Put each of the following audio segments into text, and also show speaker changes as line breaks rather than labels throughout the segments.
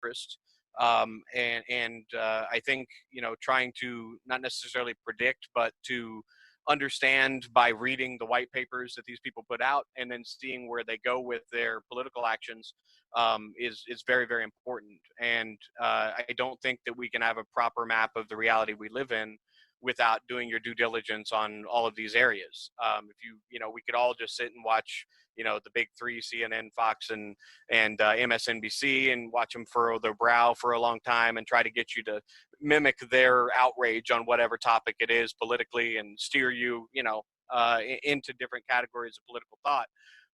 interest. I think, trying to not necessarily predict, but to understand by reading the white papers that these people put out and then seeing where they go with their political actions is very, very important. And I don't think that we can have a proper map of the reality we live in without doing your due diligence on all of these areas. If we could all just sit and watch, the big three, CNN, Fox, and MSNBC, and watch them furrow their brow for a long time and try to get you to mimic their outrage on whatever topic it is politically and steer you, into different categories of political thought.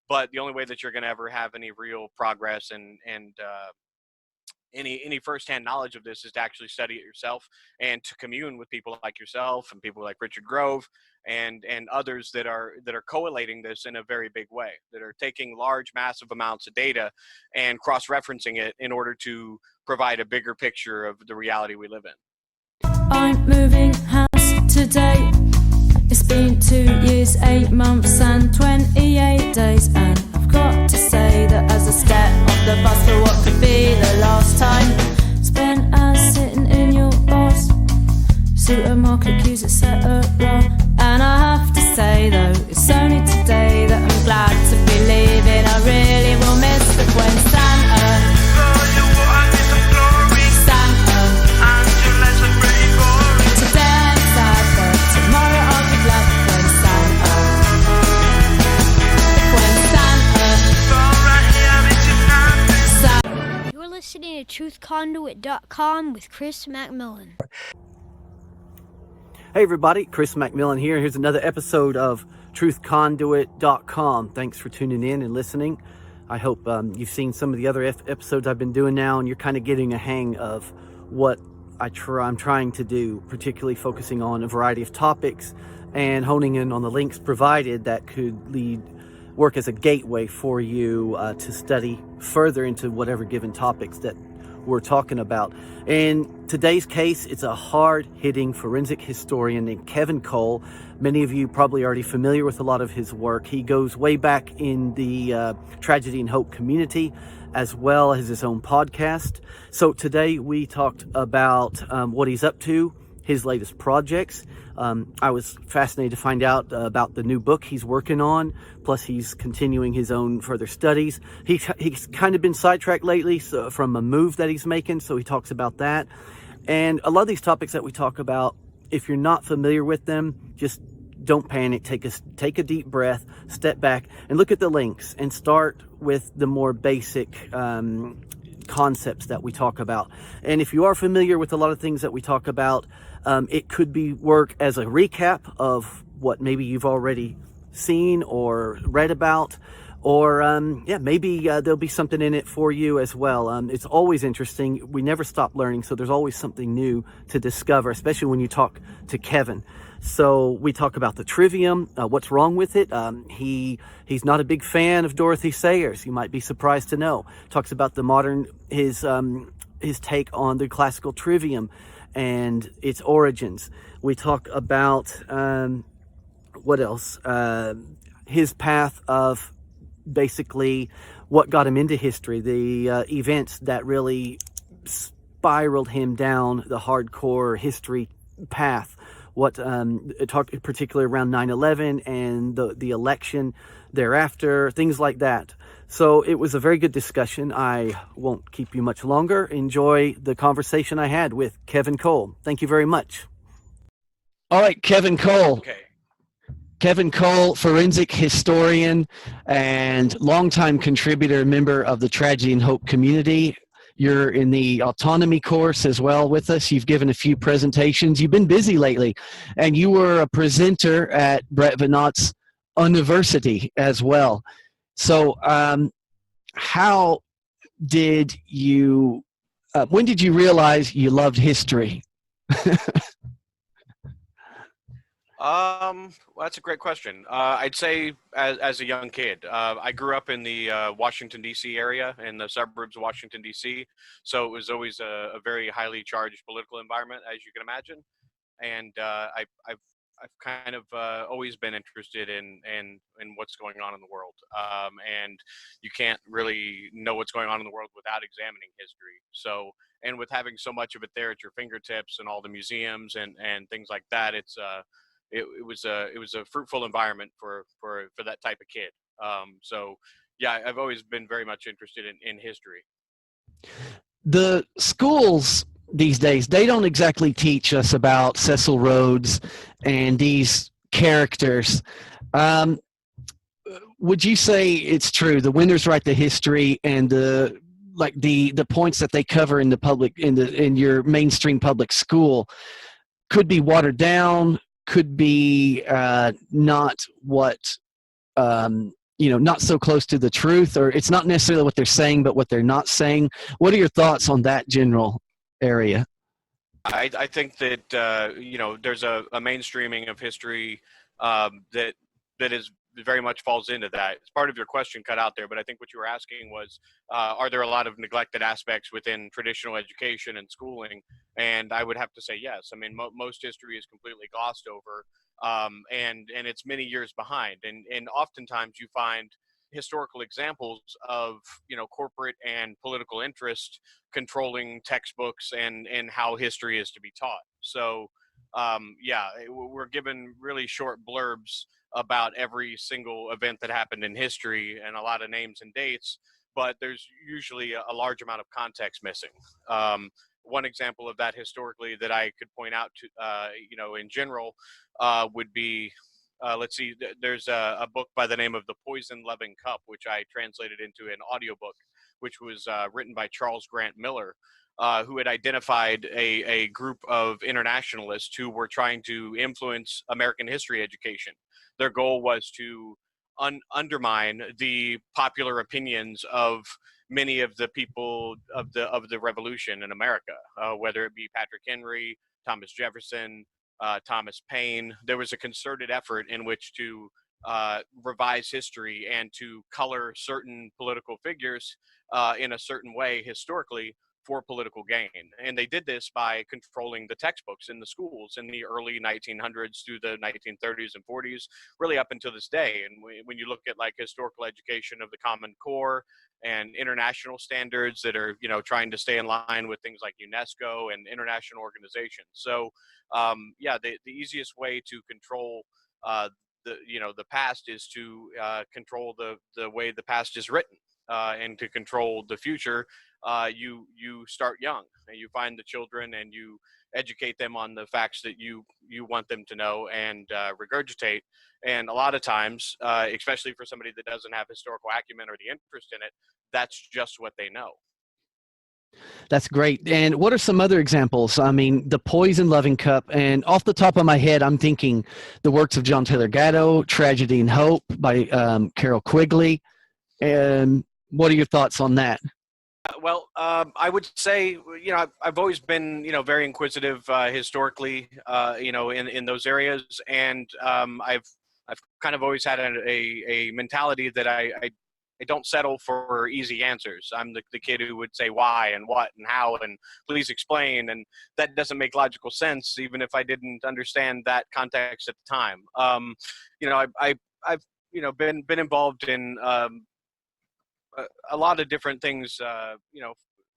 But the only way that you're going to ever have any real progress and any firsthand knowledge of this is to actually study it yourself and to commune with people like yourself and people like Richard Grove and others that are collating this in a very big way, that are taking large, massive amounts of data and cross-referencing it in order to provide a bigger picture of the reality we live in.
I'm moving house today. It's been 2 years, 8 months and 28 days, and I've got to say that as I step off the bus for what could be the last time spent as sitting in your boss supermarket queues, etc. And I have to say though, it's only today that I'm glad to be leaving. I really will miss the when Santa
listening to truthconduit.com with Chris McMillan.
Hey everybody, Chris McMillan here. Here's another episode of truthconduit.com. Thanks for tuning in and listening. I hope you've seen some of the other episodes I've been doing now, and you're kind of getting a hang of what I'm trying to do, particularly focusing on a variety of topics and honing in on the links provided that could work as a gateway for you to study further into whatever given topics that we're talking about. In today's case, it's a hard-hitting forensic historian named Kevin Cole. Many of you probably already familiar with a lot of his work. He goes way back in the tragedy and hope community, as well as his own podcast. So today we talked about what he's up to, his latest projects. I was fascinated to find out about the new book he's working on. Plus, he's continuing his own further studies. He's kind of been sidetracked lately from a move that he's making, so he talks about that. And a lot of these topics that we talk about, if you're not familiar with them, just don't panic. Take a deep breath, step back, and look at the links, and start with the more basic concepts that we talk about. And if you are familiar with a lot of things that we talk about, it could work as a recap of what maybe you've already seen or read about, or maybe there'll be something in it for you as well. It's always interesting. We never stop learning, so there's always something new to discover, especially when you talk to Kevin. So we talk about the Trivium, what's wrong with it. He's not a big fan of Dorothy Sayers. You might be surprised to know. Talks about his take on the classical Trivium and its origins. We talk about what else? His path of basically what got him into history, the events that really spiraled him down the hardcore history path. What talked particularly around 9/11 and the election thereafter, things like that. So it was a very good discussion. I won't keep you much longer. Enjoy the conversation I had with Kevin Cole. Thank you very much. All right, Kevin Cole.
Okay.
Kevin Cole, forensic historian and longtime contributor, member of the Tragedy and Hope community. You're in the AUTONOMY course as well with us. You've given a few presentations. You've been busy lately, and you were a presenter at Brett Veinott's University as well. So how did you, when did you realize you loved history?
Well, that's a great question. I'd say as a young kid, I grew up in the Washington, D.C. area, in the suburbs of Washington, D.C. So it was always a very highly charged political environment, as you can imagine. And I I've kind of always been interested in what's going on in the world, and you can't really know what's going on in the world without examining history. So, and with having so much of it there at your fingertips and all the museums and things like that, it was a fruitful environment for that type of kid. So, yeah, I've always been very much interested in history.
The schools these days, they don't exactly teach us about Cecil Rhodes and these characters. Would you say it's true the winners write the history, and the points that they cover in the public in your mainstream public school could be watered down, could be not what not so close to the truth, or it's not necessarily what they're saying, but what they're not saying? What are your thoughts on that general area?
I think that there's a mainstreaming of history that is very much falls into that. It's part of your question cut out there, but I think what you were asking was, are there a lot of neglected aspects within traditional education and schooling? And I would have to say yes. I mean, most history is completely glossed over, and it's many years behind. And oftentimes you find historical examples of corporate and political interest controlling textbooks and how history is to be taught. So we're given really short blurbs about every single event that happened in history and a lot of names and dates, but there's usually a large amount of context missing. One example of that historically that I could point out to, in general, would be, let's see, there's a book by the name of The Poison Loving Cup, which I translated into an audiobook, which was written by Charles Grant Miller, who had identified a group of internationalists who were trying to influence American history education. Their goal was to undermine the popular opinions of many of the people of the revolution in America, whether it be Patrick Henry, Thomas Jefferson, Thomas Paine. There was a concerted effort in which to revise history and to color certain political figures in a certain way historically for political gain. And they did this by controlling the textbooks in the schools in the early 1900s through the 1930s and 40s, really up until this day. And when you look at like historical education of the Common Core and international standards that are, trying to stay in line with things like UNESCO and international organizations. So, the easiest way to control the past is to control the way the past is written, and to control the future. You start young and you find the children and you educate them on the facts that you want them to know and regurgitate. And a lot of times, especially for somebody that doesn't have historical acumen or the interest in it, that's just what they know.
That's great. And what are some other examples? I mean, The Poison Loving Cup, and off the top of my head, I'm thinking the works of John Taylor Gatto, Tragedy and Hope by Carol Quigley. And what are your thoughts on that?
Well, I would say, I've always been, very inquisitive historically, in those areas. And I've kind of always had a mentality that I don't settle for easy answers. I'm the kid who would say why and what and how and please explain. And that doesn't make logical sense, even if I didn't understand that context at the time. I've been involved in a lot of different things,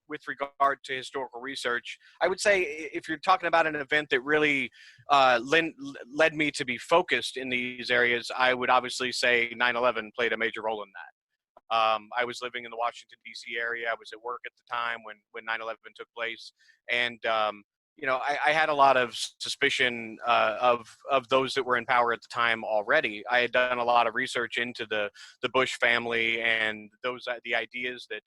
with regard to historical research. I would say if you're talking about an event that really led me to be focused in these areas, I would obviously say 9/11 played a major role in that. I was living in the Washington, D.C. area. I was at work at the time when 9/11 took place. And, I had a lot of suspicion of those that were in power at the time already. I had done a lot of research into the Bush family and the ideas that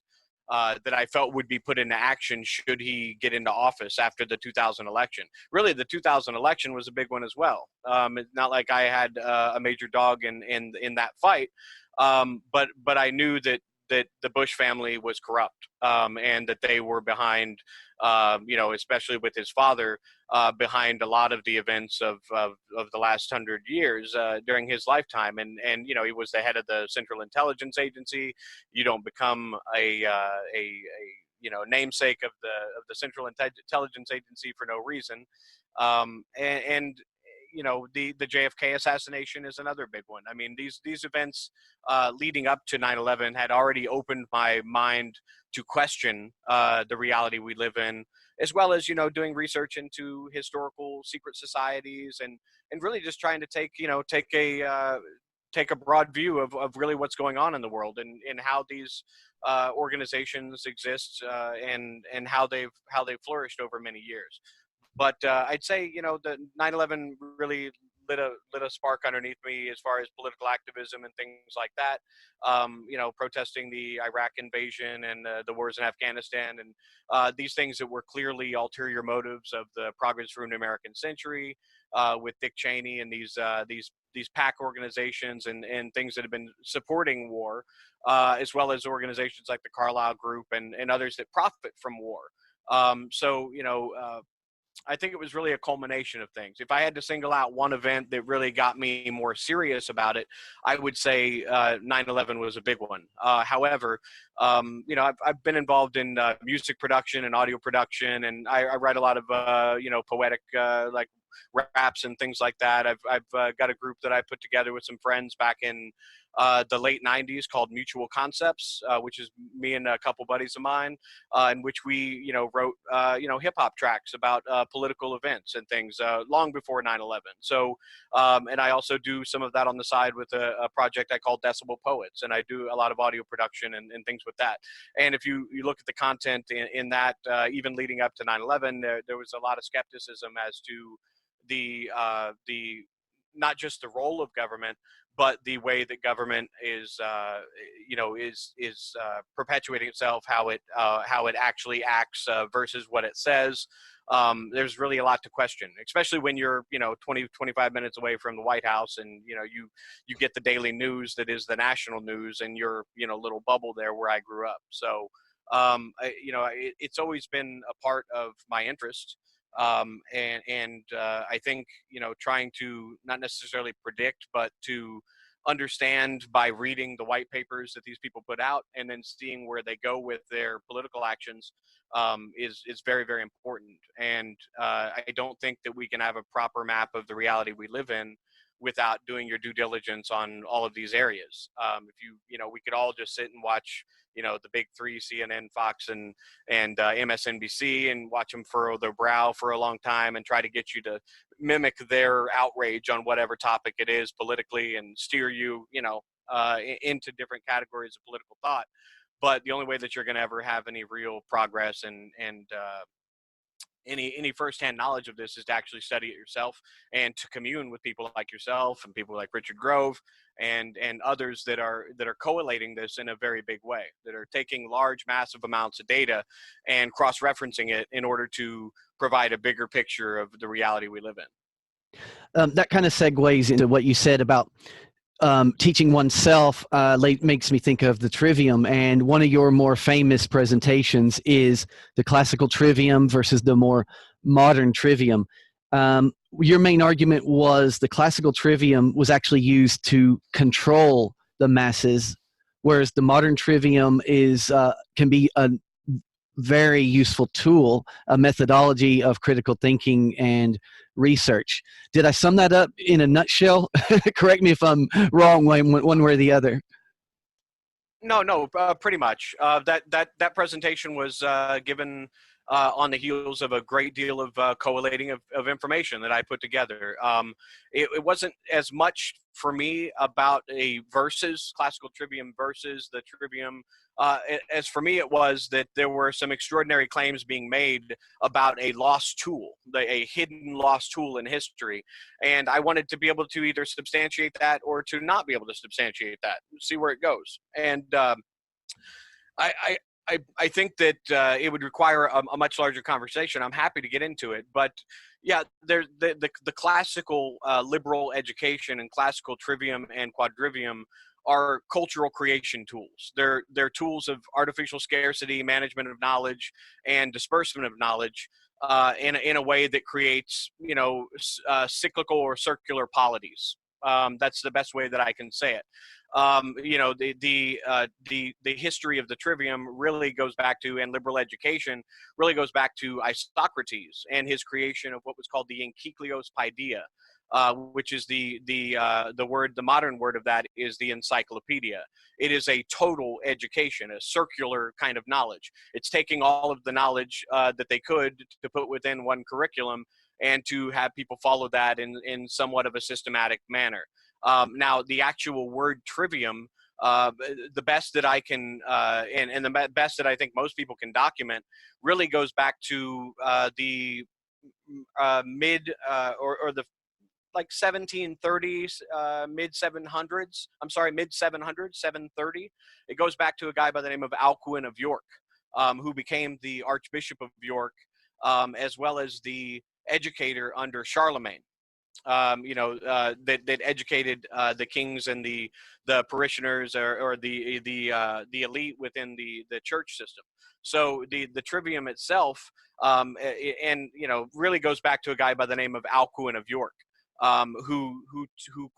I felt would be put into action should he get into office after the 2000 election. Really, the 2000 election was a big one as well. It's not like I had a major dog in that fight, but I knew that the Bush family was corrupt, and that they were behind, especially with his father, behind a lot of the events of the last 100 years during his lifetime. And he was the head of the Central Intelligence Agency. You don't become a namesake of the Central Intelligence Agency for no reason. And the JFK assassination is another big one. I mean, these events leading up to 9/11 had already opened my mind to question the reality we live in, as well as doing research into historical secret societies and really just trying to take a broad view of really what's going on in the world and how these organizations exist and how they've flourished over many years. But I'd say the 9/11 really lit a spark underneath me as far as political activism and things like that. Protesting the Iraq invasion and the wars in Afghanistan and these things that were clearly ulterior motives of the progress-ruined American century with Dick Cheney and these PAC organizations and things that have been supporting war, as well as organizations like the Carlyle Group and others that profit from war. I think it was really a culmination of things. If I had to single out one event that really got me more serious about it, I would say 9/11 was a big one. However, I've been involved in music production and audio production, and I write a lot of poetic like raps and things like that. I've got a group that I put together with some friends back in the late 90s called Mutual Concepts, which is me and a couple buddies of mine, in which we wrote hip hop tracks about political events and things long before 9/11. So and I also do some of that on the side with a project I call Decibel Poets, and I do a lot of audio production and things with that. And if you look at the content in that, even leading up to 9/11, there was a lot of skepticism as to the not just the role of government, but the way that government is perpetuating itself, how it actually acts versus what it says. There's really a lot to question, especially when you're 25 minutes away from the White House and you get the daily news that is the national news in your little bubble there where I grew up. So it's always been a part of my interest. I think trying to not necessarily predict, but to understand by reading the white papers that these people put out and then seeing where they go with their political actions is very, very important. And I don't think that we can have a proper map of the reality we live in without doing your due diligence on all of these areas. If we could all just sit and watch the big three, CNN, Fox, and MSNBC, and watch them furrow their brow for a long time and try to get you to mimic their outrage on whatever topic it is politically and steer you, into different categories of political thought. But the only way that you're going to ever have any real progress and any firsthand knowledge of this is to actually study it yourself and to commune with people like yourself and people like Richard Grove and others that are collating this in a very big way, that are taking large, massive amounts of data and cross-referencing it in order to provide a bigger picture of the reality we live in.
That kind of segues into what you said about teaching oneself. Makes me think of the Trivium, and one of your more famous presentations is the classical Trivium versus the more modern Trivium. Your main argument was the classical Trivium was actually used to control the masses, whereas the modern Trivium can be a very useful tool, a methodology of critical thinking and research. Did I sum that up in a nutshell? Correct me if I'm wrong one way or the other.
No, pretty much. That presentation was given on the heels of a great deal of collating of information that I put together. It wasn't as much for me about a classical Trivium versus the Trivium. As for me, it was that there were some extraordinary claims being made about a lost tool, a hidden lost tool in history. And I wanted to be able to either substantiate that or to not be able to substantiate that, see where it goes. And I think that it would require a much larger conversation. I'm happy to get into it, but yeah, there's the classical liberal education and classical Trivium and Quadrivium are cultural creation tools. They're tools of artificial scarcity, management of knowledge, and disbursement of knowledge in a way that creates cyclical or circular polities. That's the best way that I can say it. The history of the Trivium really goes back to, and liberal education really goes back to Isocrates and his creation of what was called the Enkyklios Paideia, which is the modern word of that is the encyclopedia. It is a total education, a circular kind of knowledge. It's taking all of the knowledge that they could to put within one curriculum and to have people follow that in somewhat of a systematic manner. Now, the actual word trivium, the best that I can, and the best that I think most people can document, really goes back to the mid or the like 1730s, mid 700s. I'm sorry, mid 700s, 730. It goes back to a guy by the name of Alcuin of York, who became the Archbishop of York, as well as the educator under Charlemagne. That educated the kings and the parishioners or the elite within the church system. So the trivium itself, and really goes back to a guy by the name of Alcuin of York, who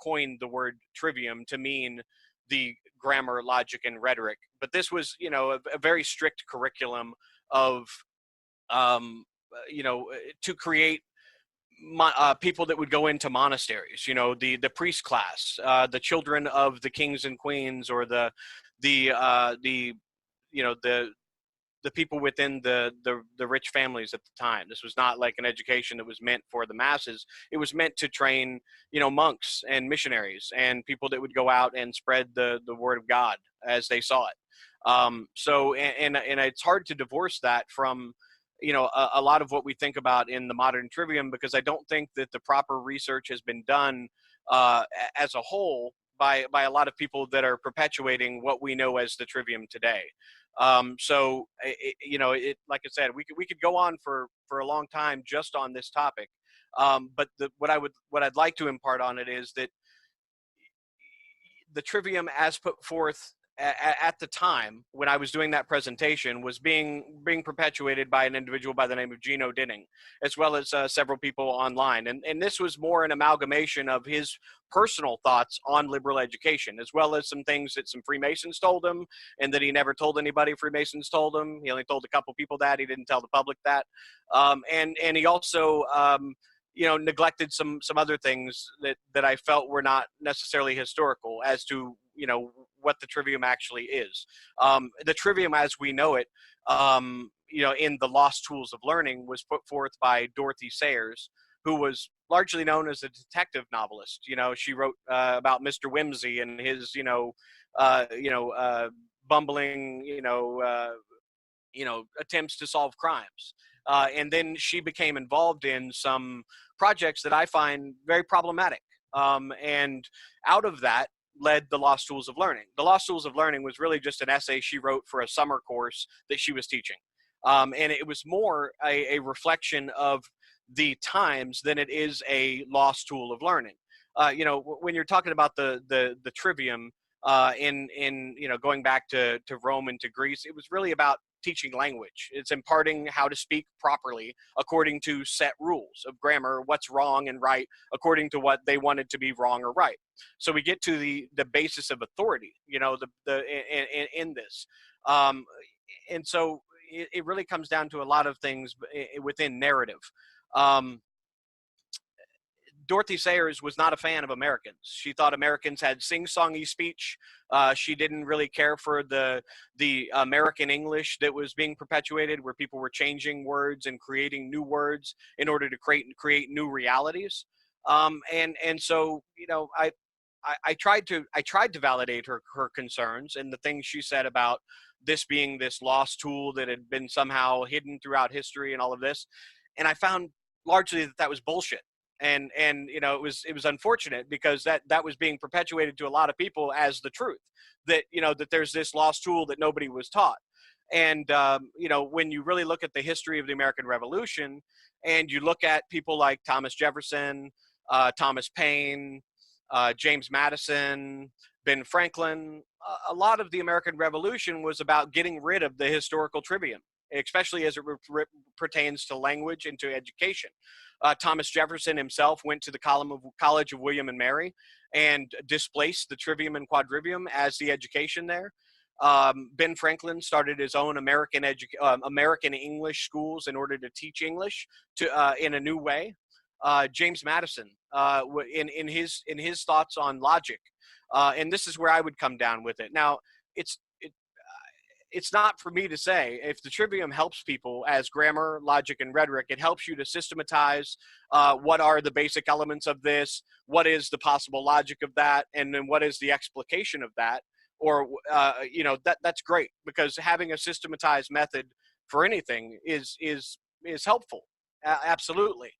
coined the word trivium to mean the grammar, logic, and rhetoric. But this was a very strict curriculum of to create people that would go into monasteries, the priest class, the children of the kings and queens, or the people within the rich families at the time. This was not like an education that was meant for the masses. It was meant to train, monks and missionaries and people that would go out and spread the word of God as they saw it. So it's hard to divorce that from a lot of what we think about in the modern trivium, because I don't think that the proper research has been done as a whole by a lot of people that are perpetuating what we know as the trivium today. So like I said, we could go on for a long time just on this topic. But what I'd like to impart on it is that the trivium as put forth at the time when I was doing that presentation was being perpetuated by an individual by the name of Gino Dinning, as well as several people online. And this was more an amalgamation of his personal thoughts on liberal education, as well as some things that some Freemasons told him, and that he never told anybody Freemasons told him. He only told a couple people that. He didn't tell the public that. And he also neglected some other things that I felt were not necessarily historical as to what the trivium actually is. The trivium as we know it, in the Lost Tools of Learning, was put forth by Dorothy Sayers, who was largely known as a detective novelist. She wrote about Mr. Whimsy and his bumbling attempts to solve crimes. And then she became involved in some projects that I find very problematic. And out of that led the Lost Tools of Learning. The Lost Tools of Learning was really just an essay she wrote for a summer course that she was teaching. And it was more a reflection of the times than it is a lost tool of learning. When you're talking about the trivium in going back to Rome and to Greece, it was really about teaching language. It's imparting how to speak properly according to set rules of grammar, what's wrong and right according to what they wanted to be wrong or right. So we get to the basis of authority, in this. And so it really comes down to a lot of things within narrative. Dorothy Sayers was not a fan of Americans. She thought Americans had sing-songy speech. She didn't really care for the American English that was being perpetuated, where people were changing words and creating new words in order to create new realities. And so I tried to validate her concerns and the things she said about this being this lost tool that had been somehow hidden throughout history and all of this. And I found largely that was bullshit. And it was unfortunate, because that was being perpetuated to a lot of people as the truth, that that there's this lost tool that nobody was taught. And when you really look at the history of the American Revolution, and you look at people like Thomas Jefferson, Thomas Paine, James Madison, Ben Franklin, a lot of the American Revolution was about getting rid of the historical trivium, especially as it pertains to language and to education. Thomas Jefferson himself went to the College of William and Mary and displaced the trivium and quadrivium as the education there. Ben Franklin started his own American English schools in order to teach English in a new way. James Madison in his thoughts on logic, and this is where I would come down with it. Now, it's it, it's not for me to say. If the Trivium helps people as grammar, logic, and rhetoric, it helps you to systematize what are the basic elements of this, what is the possible logic of that, and then what is the explication of that. Or that's great, because having a systematized method for anything is helpful. Absolutely.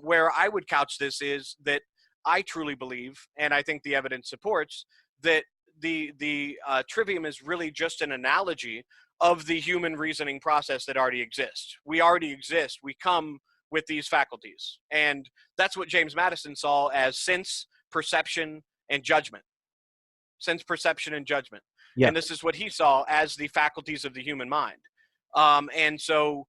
Where I would couch this is that I truly believe, and I think the evidence supports, that the Trivium is really just an analogy of the human reasoning process that already exists. We already exist. We come with these faculties. And that's what James Madison saw as sense, perception, and judgment. Sense, perception, and judgment.
Yeah.
And this is what he saw as the faculties of the human mind. And so,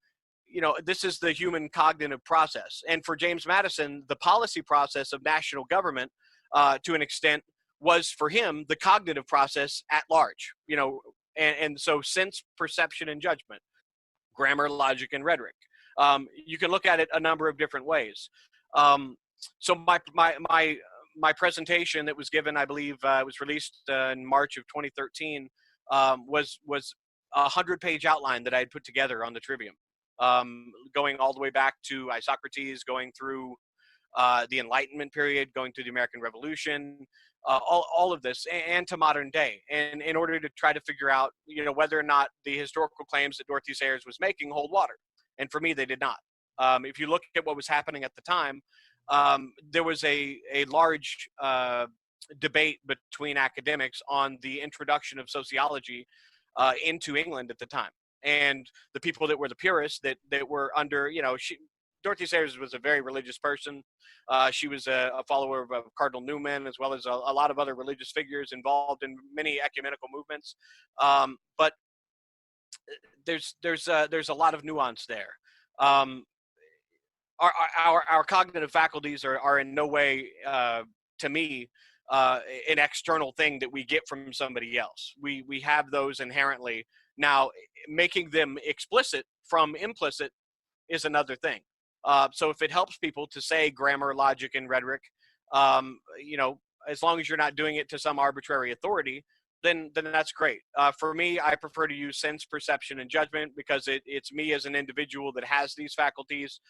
this is the human cognitive process. And for James Madison, the policy process of national government, to an extent, was for him the cognitive process at large. And so sense, perception, and judgment, grammar, logic, and rhetoric. You can look at it a number of different ways. So my presentation that was given, I believe, was released in March of 2013, was a 100-page outline that I had put together on the Trivium, going all the way back to Isocrates, going through the Enlightenment period, going through the American Revolution, all of this, and to modern day, and in order to try to figure out, whether or not the historical claims that Dorothy Sayers was making hold water. And for me, they did not. If you look at what was happening at the time, there was a large debate between academics on the introduction of sociology into England at the time. And the people that were the purists that were under, Dorothy Sayers was a very religious person. She was a follower of Cardinal Newman, as well as a lot of other religious figures involved in many ecumenical movements. But there's a lot of nuance there. Our cognitive faculties are in no way, to me, an external thing that we get from somebody else. We have those inherently. Now, making them explicit from implicit is another thing. So if it helps people to say grammar, logic, and rhetoric, as long as you're not doing it to some arbitrary authority, then that's great. For me, I prefer to use sense, perception, and judgment, because it's me as an individual that has these faculties.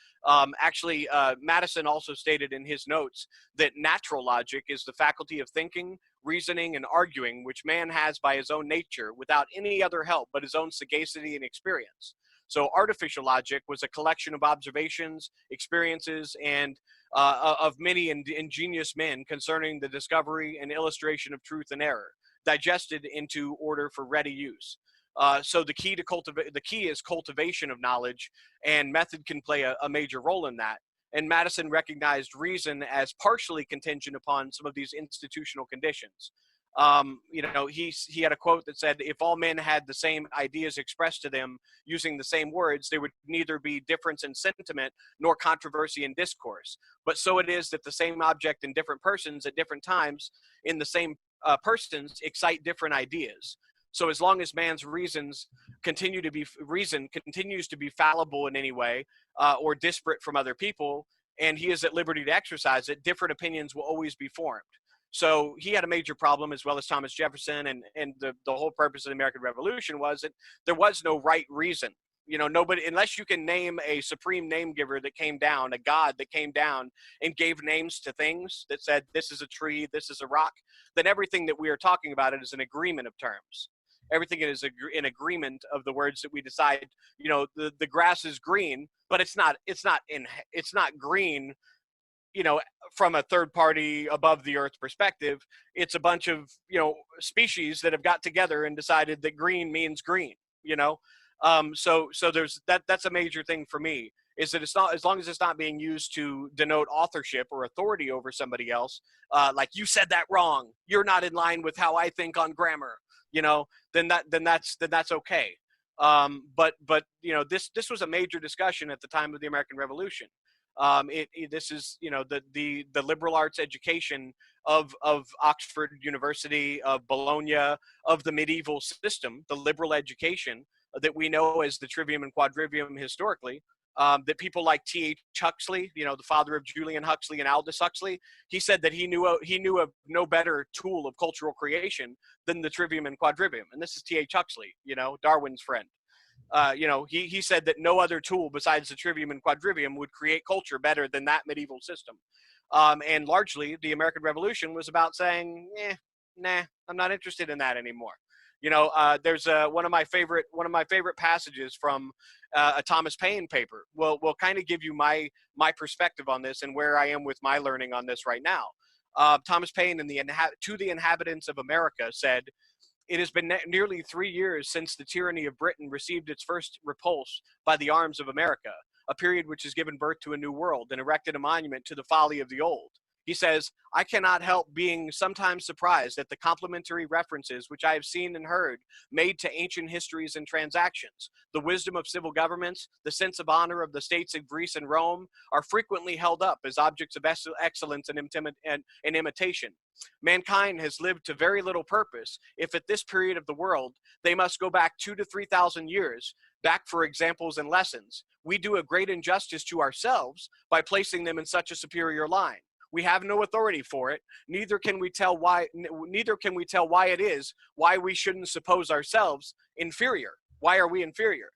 Actually, Madison also stated in his notes that natural logic is the faculty of thinking, reasoning, and arguing, which man has by his own nature without any other help but his own sagacity and experience. So artificial logic was a collection of observations, experiences, and of many ingenious men concerning the discovery and illustration of truth and error, digested into order for ready use. So the key is cultivation of knowledge, and method can play a major role in that. And Madison recognized reason as partially contingent upon some of these institutional conditions. He had a quote that said, if all men had the same ideas expressed to them using the same words, there would neither be difference in sentiment nor controversy in discourse. But so it is that the same object in different persons at different times in the same persons excite different ideas. So as long as man's reason continues to be fallible in any way, or disparate from other people, and he is at liberty to exercise it, different opinions will always be formed. So he had a major problem, as well as Thomas Jefferson, and the whole purpose of the American Revolution was that there was no right reason. Nobody, unless you can name a supreme name giver that came down, a god that came down and gave names to things that said, this is a tree, this is a rock, then everything that we are talking about it is an agreement of terms. Everything is an agreement of the words that we decide. The grass is green, but it's not green, from a third party above the earth perspective. It's a bunch of, species that have got together and decided that green means green, So there's that's a major thing for me, is that it's not, as long as it's not being used to denote authorship or authority over somebody else, like, you said that wrong, you're not in line with how I think on grammar, then that's okay. But this was a major discussion at the time of the American Revolution. This is, the liberal arts education of Oxford University, of Bologna, of the medieval system, the liberal education that we know as the Trivium and Quadrivium historically, that people like T.H. Huxley, you know, the father of Julian Huxley and Aldous Huxley, he said that he knew of no better tool of cultural creation than the Trivium and Quadrivium. And this is T.H. Huxley, you know, Darwin's friend. You know, he said that no other tool besides the Trivium and Quadrivium would create culture better than that medieval system. And largely, the American Revolution was about saying, nah, I'm not interested in that anymore. You know, there's one of my favorite passages from a Thomas Paine paper. Will kind of give you my perspective on this and where I am with my learning on this right now. Thomas Paine to the inhabitants of America said, "It has been nearly 3 years since the tyranny of Britain received its first repulse by the arms of America, a period which has given birth to a new world and erected a monument to the folly of the old." He says, "I cannot help being sometimes surprised at the complimentary references which I have seen and heard made to ancient histories and transactions. The wisdom of civil governments, the sense of honor of the states of Greece and Rome are frequently held up as objects of excellence and imitation. Mankind has lived to very little purpose if at this period of the world they must go back 2,000 to 3,000 years, back for examples and lessons. We do a great injustice to ourselves by placing them in such a superior line. We have no authority for it. Neither can we tell why it is why we shouldn't suppose ourselves inferior. Why are we inferior?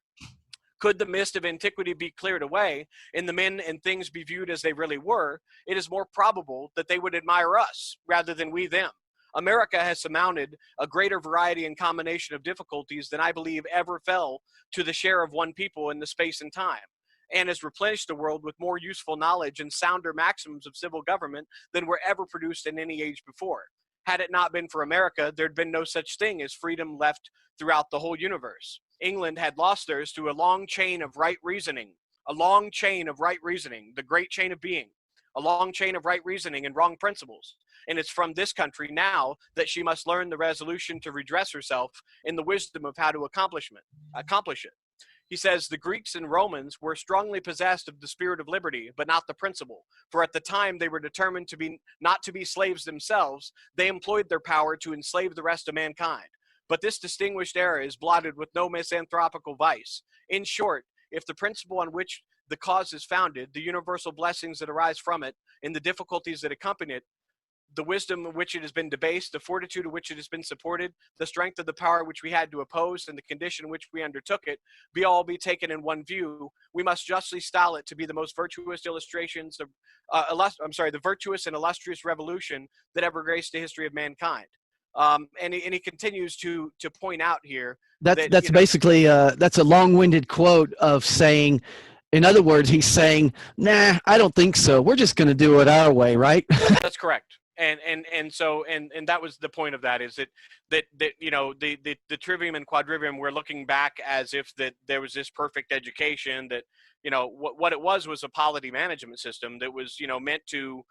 Could the mist of antiquity be cleared away and the men and things be viewed as they really were, it is more probable that they would admire us rather than we them. America has surmounted a greater variety and combination of difficulties than I believe ever fell to the share of one people in the space and time, and has replenished the world with more useful knowledge and sounder maxims of civil government than were ever produced in any age before. Had it not been for America, there'd been no such thing as freedom left throughout the whole universe. England had lost theirs through a long chain of right reasoning, the great chain of being, a long chain of right reasoning and wrong principles. And it's from this country now that she must learn the resolution to redress herself in the wisdom of how to accomplish it. He says, the Greeks and Romans were strongly possessed of the spirit of liberty, but not the principle. For at the time they were determined not to be slaves themselves, they employed their power to enslave the rest of mankind. But this distinguished era is blotted with no misanthropical vice. In short, if the principle on which the cause is founded, the universal blessings that arise from it, and the difficulties that accompany it, the wisdom of which it has been debased, the fortitude of which it has been supported, the strength of the power which we had to oppose, and the condition in which we undertook it, be taken in one view, we must justly style it to be the most virtuous illustrations of, the virtuous and illustrious revolution that ever graced the history of mankind. And he continues to point out here
that's basically that's a long-winded quote of saying, in other words, he's saying, nah, I don't think so. We're just going to do it our way, right?
That's correct. And so that was the point of that, is that you know, the Trivium and Quadrivium, we're looking back as if that there was this perfect education that, you know, what it was a polity management system that was, you know, meant to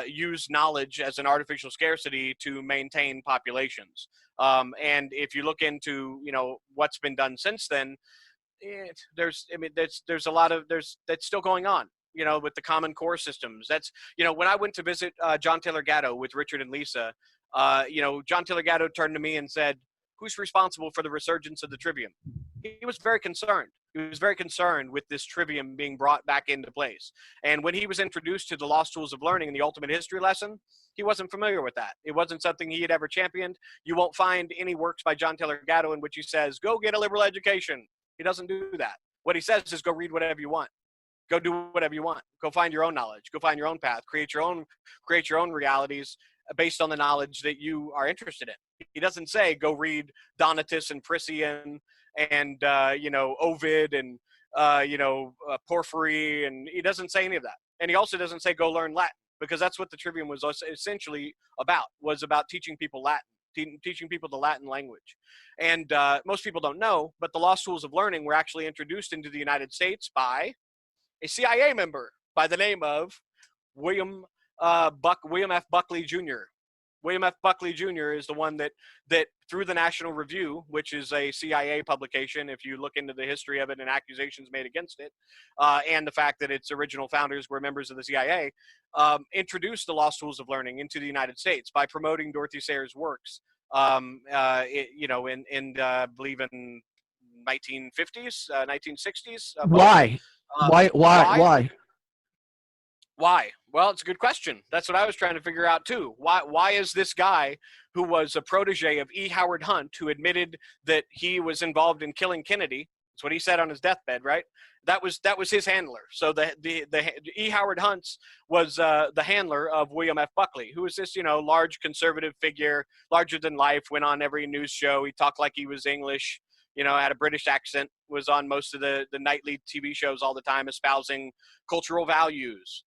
use knowledge as an artificial scarcity to maintain populations. And if you look into, you know, what's been done since then, there's a lot of that's still going on, you know, with the Common Core systems. That's, you know, when I went to visit John Taylor Gatto with Richard and Lisa, you know, John Taylor Gatto turned to me and said, who's responsible for the resurgence of the Trivium? He was very concerned. He was very concerned with this Trivium being brought back into place. And when he was introduced to the Lost Tools of Learning and the Ultimate History lesson, he wasn't familiar with that. It wasn't something he had ever championed. You won't find any works by John Taylor Gatto in which he says, go get a liberal education. He doesn't do that. What he says is go read whatever you want. Go do whatever you want. Go find your own knowledge. Go find your own path. Create your own realities based on the knowledge that you are interested in. He doesn't say go read Donatus and Priscian and you know, Ovid and you know, Porphyry, and he doesn't say any of that. And he also doesn't say go learn Latin, because that's what the Trivium was essentially about, was about teaching people Latin. Teaching people the Latin language. And most people don't know, but the Lost Tools of Learning were actually introduced into the United States by a CIA member by the name of William F. Buckley Jr. William F. Buckley Jr. is the one that through the National Review, which is a CIA publication, if you look into the history of it and accusations made against it, and the fact that its original founders were members of the CIA, introduced the Lost Tools of Learning into the United States by promoting Dorothy Sayers' works, you know, I believe in 1950s, 1960s.
Why? Why?
Why? Well, it's a good question. That's what I was trying to figure out too. Why is this guy who was a protege of E. Howard Hunt, who admitted that he was involved in killing Kennedy? That's what he said on his deathbed, right? That was his handler. So the E. Howard Hunt was the handler of William F. Buckley, who was this, large conservative figure, larger than life, went on every news show. He talked like he was English, had a British accent, was on most of the nightly TV shows all the time, espousing cultural values.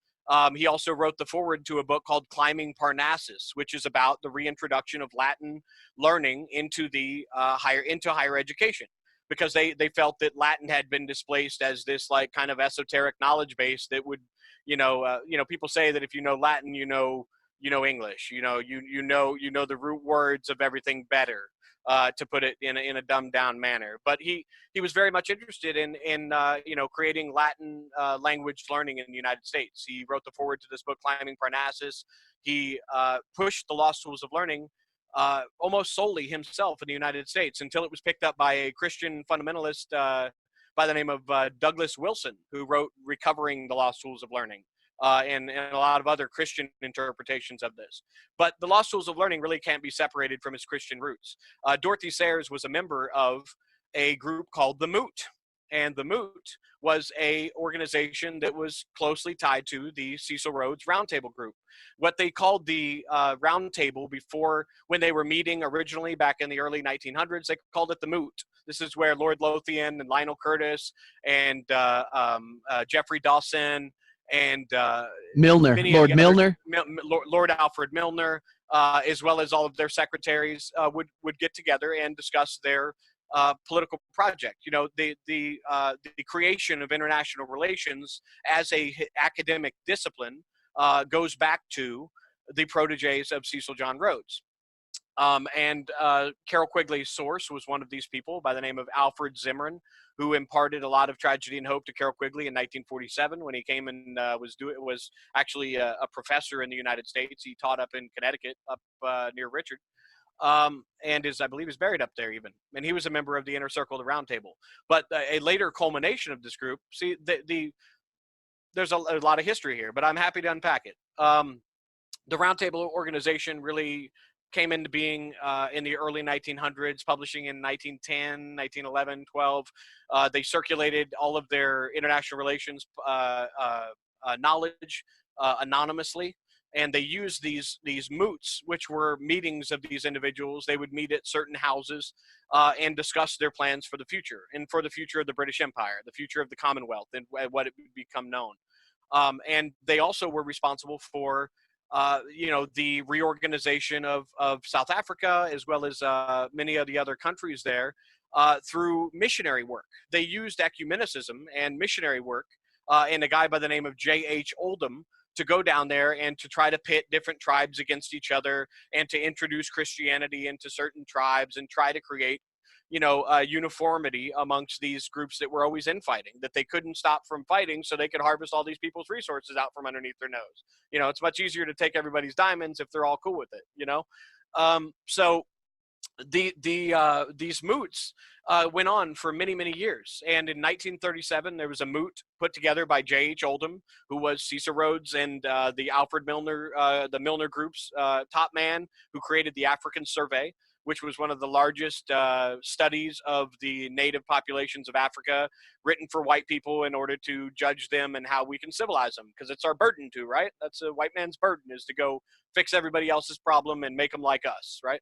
He also wrote the foreword to a book called Climbing Parnassus, which is about the reintroduction of Latin learning into higher education, because they felt that Latin had been displaced as this like kind of esoteric knowledge base that would, people say that if you know Latin, you know English, you know the root words of everything better. To put it in a dumbed down manner, but he was very much interested in creating Latin language learning in the United States. He wrote the foreword to this book, Climbing Parnassus. He pushed the lost tools of learning almost solely himself in the United States until it was picked up by a Christian fundamentalist by the name of Douglas Wilson, who wrote Recovering the Lost Tools of Learning. And a lot of other Christian interpretations of this. But the Lost Tools of Learning really can't be separated from its Christian roots. Dorothy Sayers was a member of a group called the Moot. And the Moot was a organization that was closely tied to the Cecil Rhodes Roundtable Group. What they called the Roundtable before, when they were meeting originally back in the early 1900s, they called it the Moot. This is where Lord Lothian and Lionel Curtis and Jeffrey Dawson and
Milner,
Lord Alfred Milner, as well as all of their secretaries, would get together and discuss their political project. The creation of international relations as a academic discipline goes back to the proteges of Cecil John Rhodes. And Carol Quigley's source was one of these people by the name of Alfred Zimmerman, who imparted a lot of tragedy and hope to Carol Quigley in 1947 when he came and was actually a professor in the United States. He taught up in Connecticut, up near Richard, and I believe is buried up there even. And he was a member of the Inner Circle of the Round Table. But a later culmination of this group, see, there's a lot of history here, but I'm happy to unpack it. The Round Table organization really came into being in the early 1900s, publishing in 1910, 1911, 12. They circulated all of their international relations knowledge anonymously, and they used these moots, which were meetings of these individuals. They would meet at certain houses and discuss their plans for the future, and for the future of the British Empire, the future of the Commonwealth, and what it would become known. And they also were responsible for the reorganization of South Africa, as well as many of the other countries there, through missionary work. They used ecumenicism and missionary work and a guy by the name of J.H. Oldham to go down there and to try to pit different tribes against each other and to introduce Christianity into certain tribes and try to create uniformity amongst these groups that were always infighting, that they couldn't stop from fighting so they could harvest all these people's resources out from underneath their nose. It's much easier to take everybody's diamonds if they're all cool with it, So these moots went on for many, many years. And in 1937, there was a moot put together by J.H. Oldham, who was Cecil Rhodes and the Alfred Milner, the Milner Group's top man, who created the African Survey, which was one of the largest studies of the native populations of Africa, written for white people in order to judge them and how we can civilize them, because it's our burden to, right? That's a white man's burden, is to go fix everybody else's problem and make them like us, right?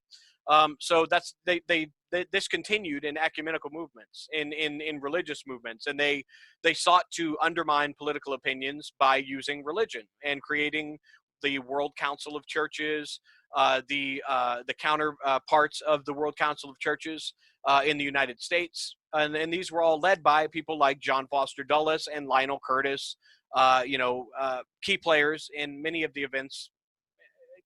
So that's this continued in ecumenical movements, in religious movements, and they sought to undermine political opinions by using religion and creating the World Council of Churches, the counterparts of the World Council of Churches in the United States, and these were all led by people like John Foster Dulles and Lionel Curtis, key players in many of the events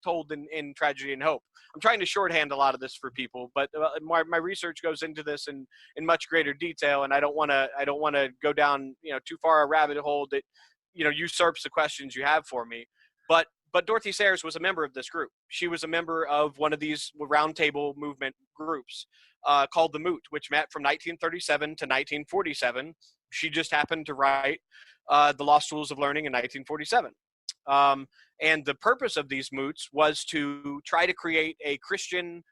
told in Tragedy and Hope. I'm trying to shorthand a lot of this for people, but my research goes into this in much greater detail, and I don't want to go down too far a rabbit hole that usurps the questions you have for me. But Dorothy Sayers was a member of this group. She was a member of one of these roundtable movement groups called the Moot, which met from 1937 to 1947 she just happened to write the Lost Tools of Learning in 1947. And the purpose of these moots was to try to create a Christian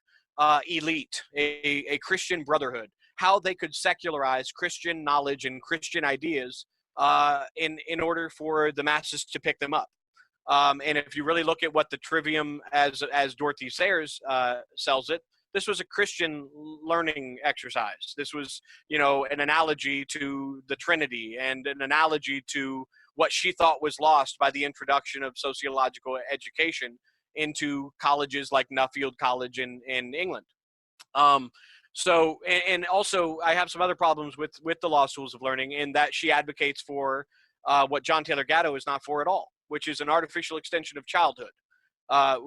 elite, a Christian brotherhood, how they could secularize Christian knowledge and Christian ideas in order for the masses to pick them up. And if you really look at what the Trivium, as Dorothy Sayers sells it, this was a Christian learning exercise. This was, an analogy to the Trinity and an analogy to what she thought was lost by the introduction of sociological education into colleges like Nuffield College in England. So, and also I have some other problems with the Lost Tools of Learning in that she advocates for what John Taylor Gatto is not for at all, which is an artificial extension of childhood.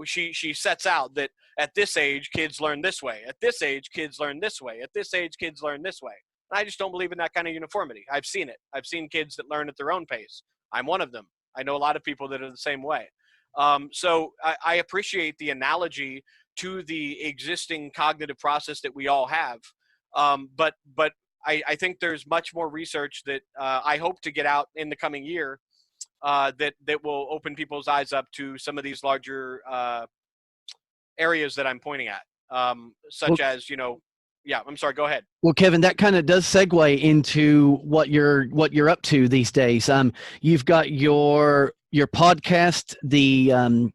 She sets out that at this age, kids learn this way. At this age, kids learn this way. At this age, kids learn this way. And I just don't believe in that kind of uniformity. I've seen it. I've seen kids that learn at their own pace. I'm one of them. I know a lot of people that are the same way. So I appreciate the analogy to the existing cognitive process that we all have. But I think there's much more research that I hope to get out in the coming year that will open people's eyes up to some of these larger areas that I'm pointing at, such as, yeah, I'm sorry, go ahead.
Well, Kevin, that kind of does segue into what you're up to these days. You've got your podcast, the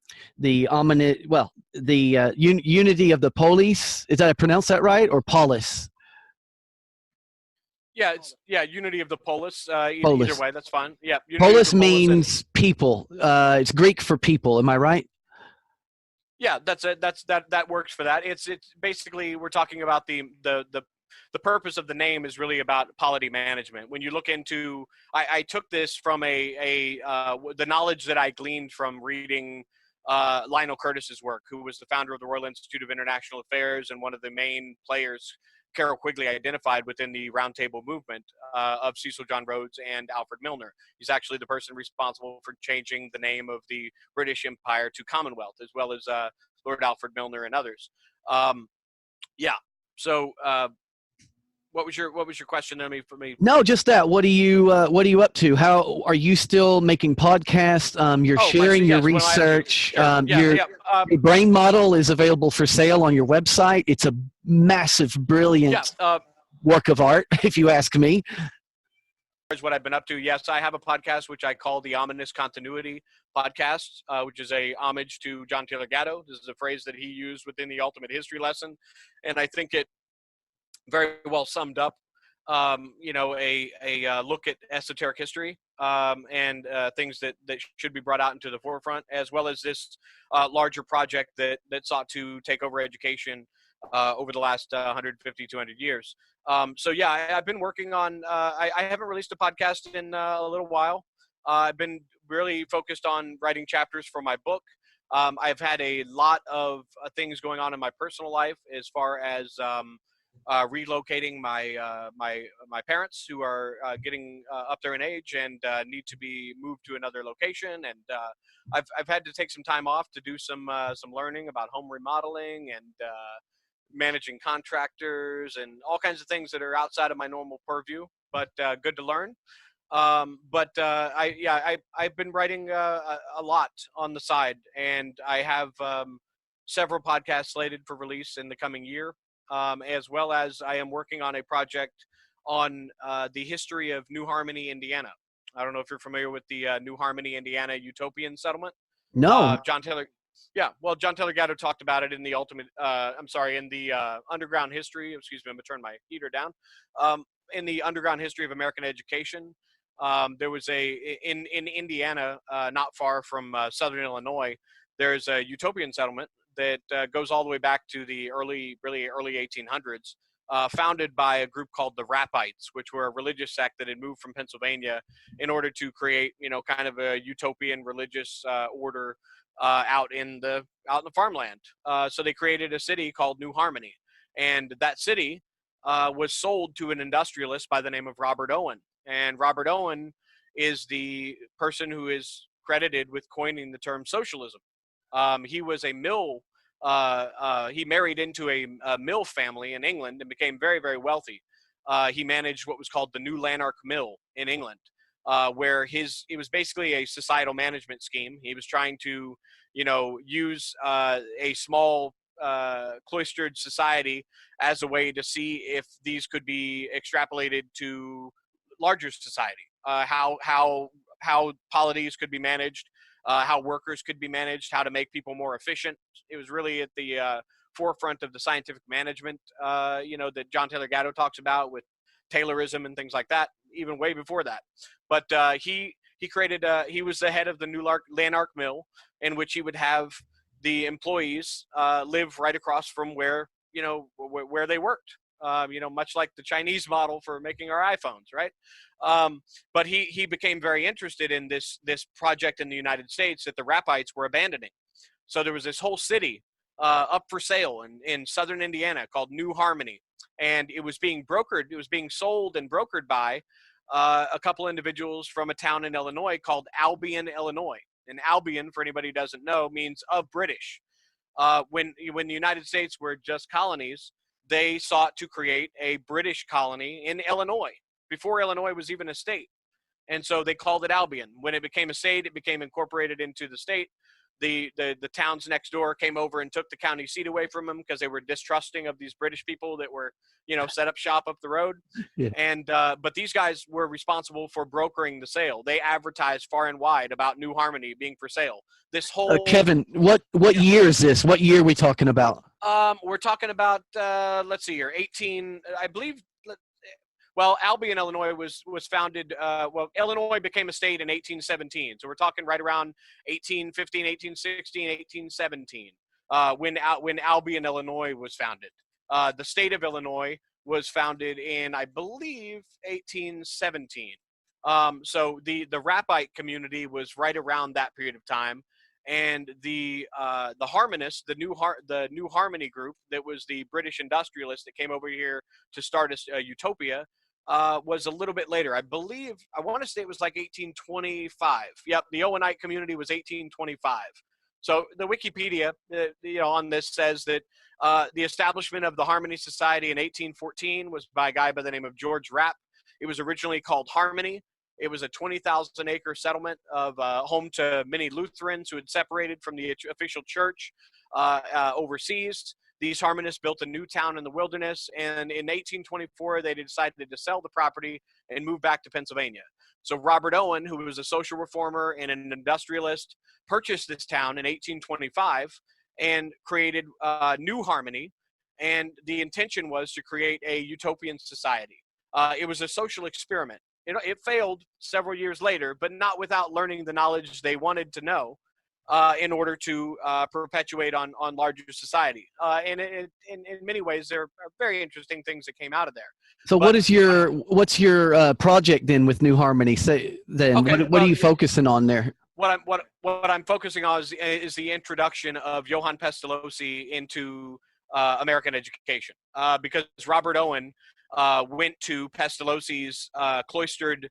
Unity of the Police. Is that, I pronounce that right, or Polis?
Yeah, Unity of the Polis.
Polis.
Either way, that's fine. Yeah,
Polis means people. It's Greek for people. Am I right?
Yeah, that's it. That works for that. It's basically, we're talking about the purpose of the name is really about polity management. When you look into, I took this from the knowledge that I gleaned from reading Lionel Curtis's work, who was the founder of the Royal Institute of International Affairs and one of the main players Carroll Quigley identified within the Roundtable movement of Cecil John Rhodes and Alfred Milner. He's actually the person responsible for changing the name of the British Empire to Commonwealth, as well as Lord Alfred Milner and others. Yeah. So, what was your question for me?
No, just that. What are you up to? How are you still making podcasts? You're sharing your research. Your brain model is available for sale on your website. It's a massive, brilliant work of art, if you ask me.
Is what I've been up to. Yes, I have a podcast which I call the Ominous Continuity Podcast, which is a homage to John Taylor Gatto. This is a phrase that he used within the Ultimate History Lesson, and I think it very well summed up, a look at esoteric history and things that should be brought out into the forefront, as well as this larger project that sought to take over education over the last 150, 200 years. So yeah, I've been working on, I haven't released a podcast in a little while. I've been really focused on writing chapters for my book. I've had a lot of things going on in my personal life as far as relocating my parents, who are getting up there in age and need to be moved to another location, and I've had to take some time off to do some learning about home remodeling and managing contractors and all kinds of things that are outside of my normal purview, but good to learn. I've been writing a lot on the side, and I have several podcasts slated for release in the coming year. As well as I am working on a project on the history of New Harmony, Indiana. I don't know if you're familiar with the New Harmony, Indiana utopian settlement.
No.
John Taylor Gatto talked about it in the underground history. Excuse me, I'm gonna turn my heater down. In the underground history of American education, there was in Indiana, not far from Southern Illinois, there's a utopian settlement that goes all the way back to the early 1800s, founded by a group called the Rappites, which were a religious sect that had moved from Pennsylvania in order to create, kind of a utopian religious order out in the farmland. So they created a city called New Harmony, and that city was sold to an industrialist by the name of Robert Owen. And Robert Owen is the person who is credited with coining the term socialism. He was a mill. He married into a mill family in England and became very, very wealthy. he managed what was called the New Lanark Mill in England, where it was basically a societal management scheme. He was trying to, use a small cloistered society as a way to see if these could be extrapolated to larger society. How polities could be managed, how workers could be managed, how to make people more efficient. It was really at the forefront of the scientific management, that John Taylor Gatto talks about with Taylorism and things like that, even way before that. But he created, he was the head of the New Lanark Mill, in which he would have the employees live right across from where they worked. Much like the Chinese model for making our iPhones, right? But he became very interested in this project in the United States that the Rappites were abandoning. So there was this whole city up for sale in southern Indiana called New Harmony, and it was being brokered. It was being sold and brokered by a couple individuals from a town in Illinois called Albion, Illinois. And Albion, for anybody who doesn't know, means of British. When the United States were just colonies, they sought to create a British colony in Illinois before Illinois was even a state. And so they called it Albion. When it became a state, it became incorporated into the state. The towns next door came over and took the county seat away from them because they were distrusting of these British people that were, set up shop up the road. Yeah. And but these guys were responsible for brokering the sale. They advertised far and wide about New Harmony being for sale. This whole
Kevin, what year is this? What year are we talking about?
We're talking about let's see here, 18, I believe. Well, Albion, Illinois was founded, Illinois became a state in 1817. So we're talking right around 1815, 1816, 1817, when Albion, Illinois was founded. The state of Illinois was founded in, I believe, 1817. So the Rappite community was right around that period of time. And the Harmonists, the New Harmony group, that was the British industrialists that came over here to start a utopia, was a little bit later. I want to say it was like 1825. Yep, the Owenite community was 1825. So the Wikipedia, on this says that the establishment of the Harmony Society in 1814 was by a guy by the name of George Rapp. It was originally called Harmony. It was a 20,000-acre settlement of home to many Lutherans who had separated from the official church overseas. These Harmonists built a new town in the wilderness, and in 1824, they decided to sell the property and move back to Pennsylvania. So Robert Owen, who was a social reformer and an industrialist, purchased this town in 1825 and created New Harmony, and the intention was to create a utopian society. It was a social experiment. It failed several years later, but not without learning the knowledge they wanted to know in order to perpetuate on larger society. And in many ways, there are very interesting things that came out of there.
So what's your project then with New Harmony? Say then, okay, what are you focusing on there?
What I'm focusing on is the introduction of Johann Pestalozzi into American education, because Robert Owen went to Pestalozzi's cloistered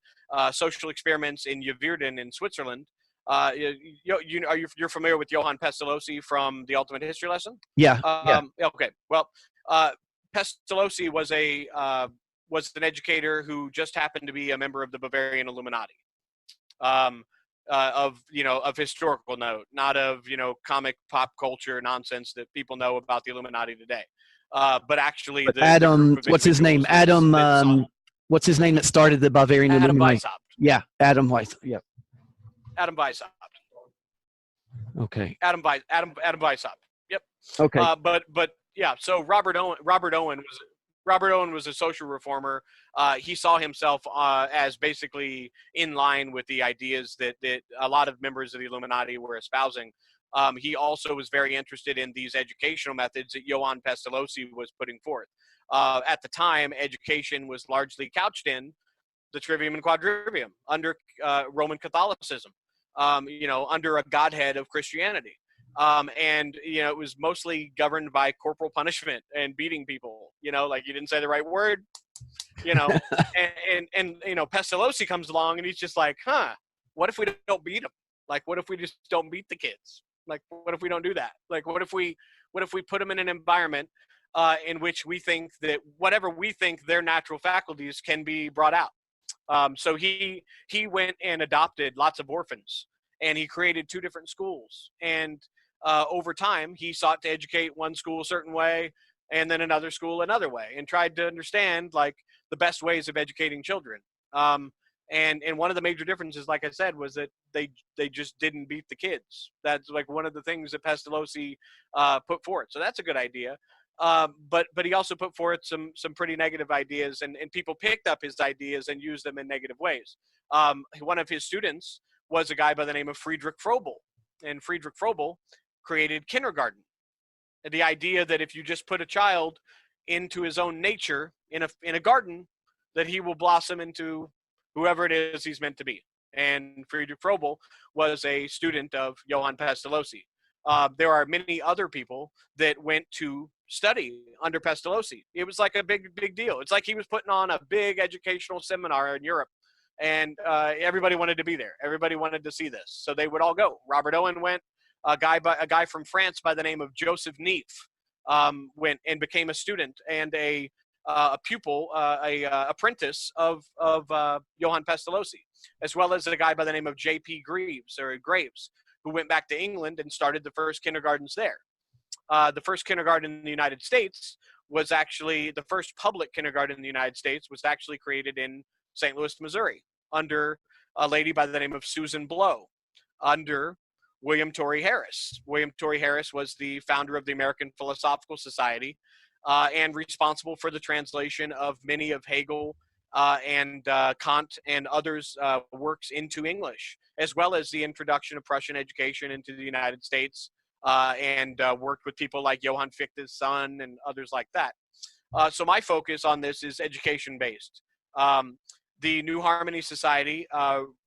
social experiments in Yverdon in Switzerland. You're familiar with Johann Pestalozzi from the Ultimate History Lesson?
Yeah.
Okay. Well, Pestalozzi was an educator who just happened to be a member of the Bavarian Illuminati. Of historical note, not of comic pop culture nonsense that people know about the Illuminati today. But actually,
Adam, what's his name? Adam, what's his name that started the Bavarian Illuminati?
Weishaupt.
Yeah, Adam Weishaupt. Yeah.
Adam Weishaupt.
Okay.
Adam Weishaupt. Yep.
Okay.
But yeah. So Robert Owen was a social reformer. He saw himself as basically in line with the ideas that a lot of members of the Illuminati were espousing. He also was very interested in these educational methods that Johann Pestalozzi was putting forth. At the time, education was largely couched in the Trivium and Quadrivium under Roman Catholicism, under a godhead of Christianity. And it was mostly governed by corporal punishment and beating people, like you didn't say the right word, and Pestalozzi comes along and he's just like, what if we don't beat them? Like, what if we just don't beat the kids? Like, what if we don't do that? Like, what if we put them in an environment in which we think that whatever we think their natural faculties can be brought out. So he went and adopted lots of orphans, and he created 2 different schools. And over time, he sought to educate one school a certain way, and then another school another way, and tried to understand like the best ways of educating children. And one of the major differences, like I said, was that they just didn't beat the kids. That's like one of the things that Pestalozzi put forth. So that's a good idea. But he also put forth some pretty negative ideas, and people picked up his ideas and used them in negative ways. One of his students was a guy by the name of Friedrich Froebel, and Friedrich Froebel created kindergarten. And the idea that if you just put a child into his own nature in a garden, that he will blossom into whoever it is he's meant to be. And Friedrich Froebel was a student of Johann Pestalozzi. There are many other people that went to study under Pestalozzi. It was like a big deal. It's like he was putting on a big educational seminar in Europe, and everybody wanted to be there. Everybody wanted to see this, so they would all go. Robert Owen went. A guy from France by the name of Joseph Neef went and became a student and a pupil, apprentice of Johann Pestalozzi, as well as a guy by the name of J.P. Graves, who went back to England and started the first kindergartens there. The first kindergarten in the United States was actually, the first public kindergarten in the United States was actually created in St. Louis, Missouri, under a lady by the name of Susan Blow, under William Torrey Harris. William Torrey Harris was the founder of the American Philosophical Society, and responsible for the translation of many of Hegel and Kant and others' works into English, as well as the introduction of Prussian education into the United States, and worked with people like Johann Fichte's son and others like that. So my focus on this is education-based. The New Harmony Society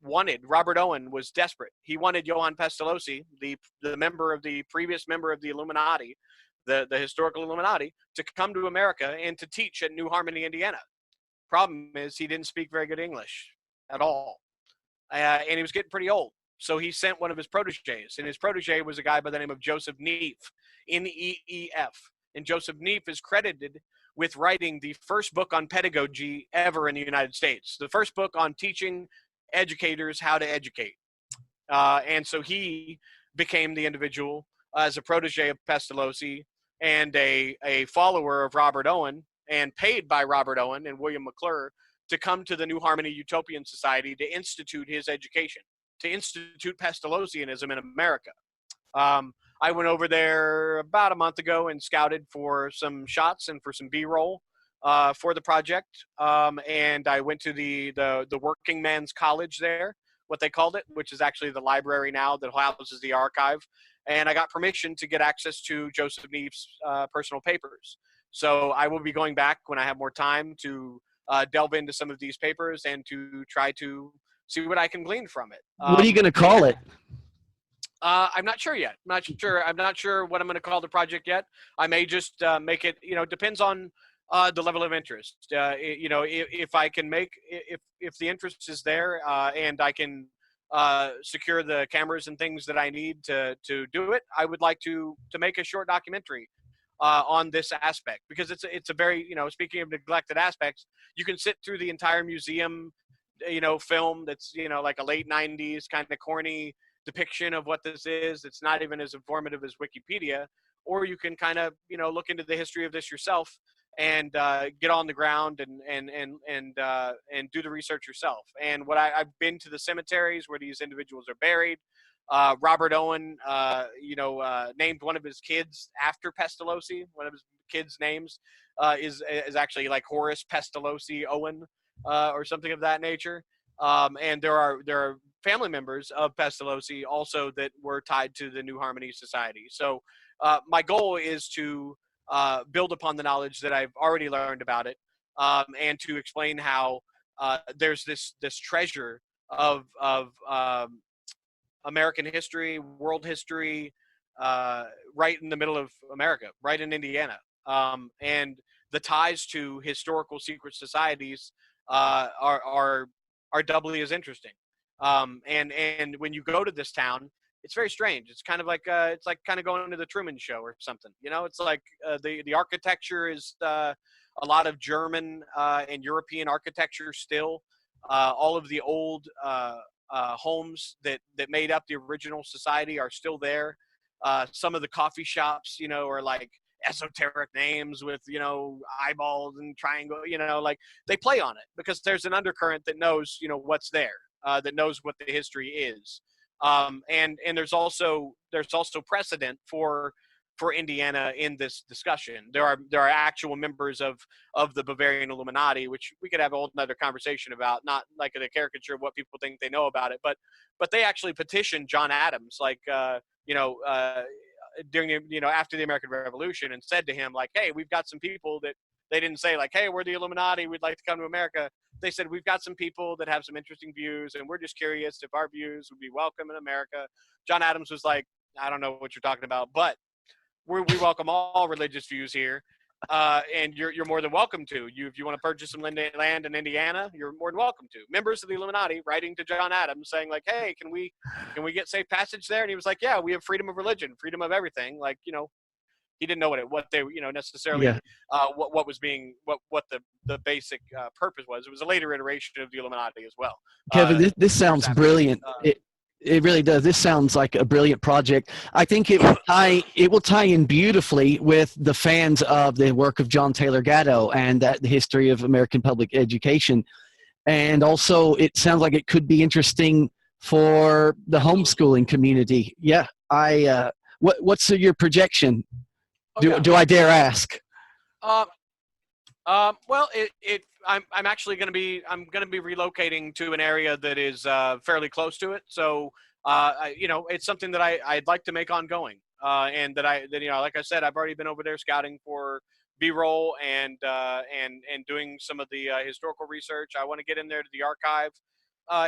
Robert Owen was desperate. He wanted Johann Pestalozzi, the previous member of the Illuminati, the historical Illuminati, to come to America and to teach at New Harmony, Indiana. Problem is, he didn't speak very good English at all. And he was getting pretty old. So he sent one of his proteges, and his protege was a guy by the name of Joseph Neef, N-E-E-F. And Joseph Neef is credited with writing the first book on pedagogy ever in the United States, the first book on teaching educators how to educate. And so he became the individual as a protege of Pestalozzi and a follower of Robert Owen, and paid by Robert Owen and William McClure to come to the New Harmony Utopian Society to institute his education, to institute Pestalozzianism in America. I went over there about a month ago and scouted for some shots and for some B-roll for the project. And I went to the Working Men's College there, what they called it, which is actually the library now that houses the archive. And I got permission to get access to Joseph Neef's personal papers. So I will be going back when I have more time to delve into some of these papers and to try to see what I can glean from it.
What are you going to call it?
I'm not sure yet. I'm not sure what I'm going to call the project yet. I may just make it, depends on the level of interest. If I can if the interest is there and I can secure the cameras and things that I need to do it, I would like to make a short documentary on this aspect, because it's a very, speaking of neglected aspects, you can sit through the entire museum, film that's, like a late 90s kind of corny depiction of what this is. It's not even as informative as Wikipedia. Or you can kind of, look into the history of this yourself and get on the ground and do the research yourself. And I've been to the cemeteries where these individuals are buried. Robert Owen, named one of his kids after Pestalozzi. One of his kids' names is actually like Horace Pestalozzi Owen or something of that nature. And there are family members of Pestalozzi also that were tied to the New Harmony Society. So my goal is to build upon the knowledge that I've already learned about it, and to explain how there's this treasure of American history, world history, right in the middle of America, right in Indiana. And the ties to historical secret societies are doubly as interesting. And when you go to this town, it's very strange. It's like kind of going to the Truman Show or something. You know, it's like the architecture is a lot of German and European architecture still. All of the old homes that made up the original society are still there. Some of the coffee shops, you know, are like esoteric names with, you know, eyeballs and triangle, you know, like they play on it because there's an undercurrent that knows, you know, what's there, that knows what the history is. And there's also precedent for Indiana in this discussion. There are actual members of the Bavarian Illuminati, which we could have a whole another conversation about, not like a caricature of what people think they know about it, but they actually petitioned John Adams, like, during, you know, after the American Revolution, and said to him, like, hey, we've got some people that they didn't say like, hey, we're the Illuminati, we'd like to come to America. They said, we've got some people that have some interesting views, and we're just curious if our views would be welcome in America. John Adams was like, I don't know what you're talking about, but we welcome all religious views here. And you're more than welcome to. If you want to purchase some land in Indiana, you're more than welcome to. Members of the Illuminati writing to John Adams saying like, hey, can we get safe passage there? And he was like, yeah, we have freedom of religion, freedom of everything. Like, you know, he didn't know what they, you know, necessarily,
Yeah.
what was being, what the basic purpose was. It was a later iteration of the Illuminati as well.
Kevin, this sounds brilliant. It really does. This sounds like a brilliant project. I think it will tie in beautifully with the fans of the work of John Taylor Gatto and the history of American public education. And also, it sounds like it could be interesting for the homeschooling community. Yeah. What's your projection? Do I dare ask?
Well, I'm actually going to be relocating to an area that is fairly close to it. So, you know, it's something that I'd like to make ongoing. And that you know, like I said, I've already been over there scouting for B-roll and doing some of the historical research. I want to get in there to the archive.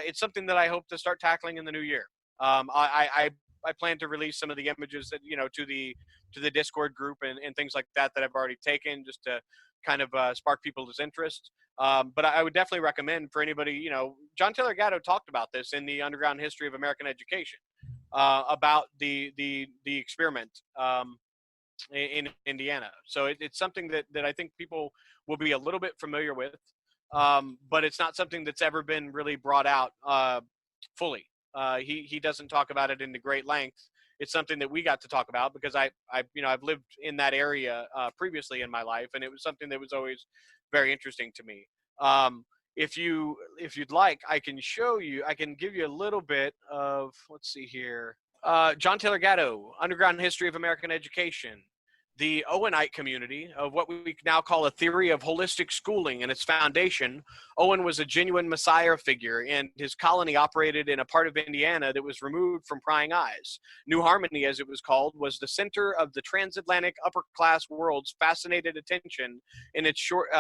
It's something that I hope to start tackling in the new year. I plan to release some of the images that, you know, to the Discord group and things like that I've already taken, just to kind of spark people's interest. But I would definitely recommend for anybody, you know, John Taylor Gatto talked about this in the Underground History of American Education, about the experiment in Indiana. So it's something that I think people will be a little bit familiar with, but it's not something that's ever been really brought out fully. He doesn't talk about it into great length. It's something that we got to talk about because I've lived in that area previously in my life, and it was something that was always very interesting to me. If you'd like, I can give you a little bit of, let's see here. John Taylor Gatto, Underground History of American Education. The Owenite community, of what we now call a theory of holistic schooling and its foundation. Owen was a genuine messiah figure, and his colony operated in a part of Indiana that was removed from prying eyes. New Harmony, as it was called, was the center of the transatlantic upper-class world's fascinated attention in its short,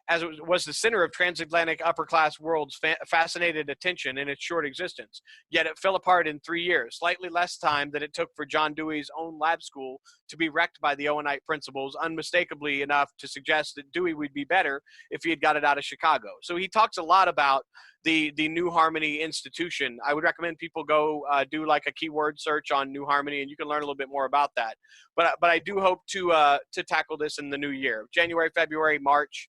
as it was the center of transatlantic upper-class world's fascinated attention in its short existence. Yet it fell apart in 3 years, slightly less time than it took for John Dewey's own lab school to be wrecked by the Owenite principles, unmistakably enough to suggest that Dewey would be better if he had got it out of Chicago. So he talks a lot about the New Harmony institution. I would recommend people go do like a keyword search on New Harmony, and you can learn a little bit more about that. But I do hope to tackle this in the new year, January, February, March,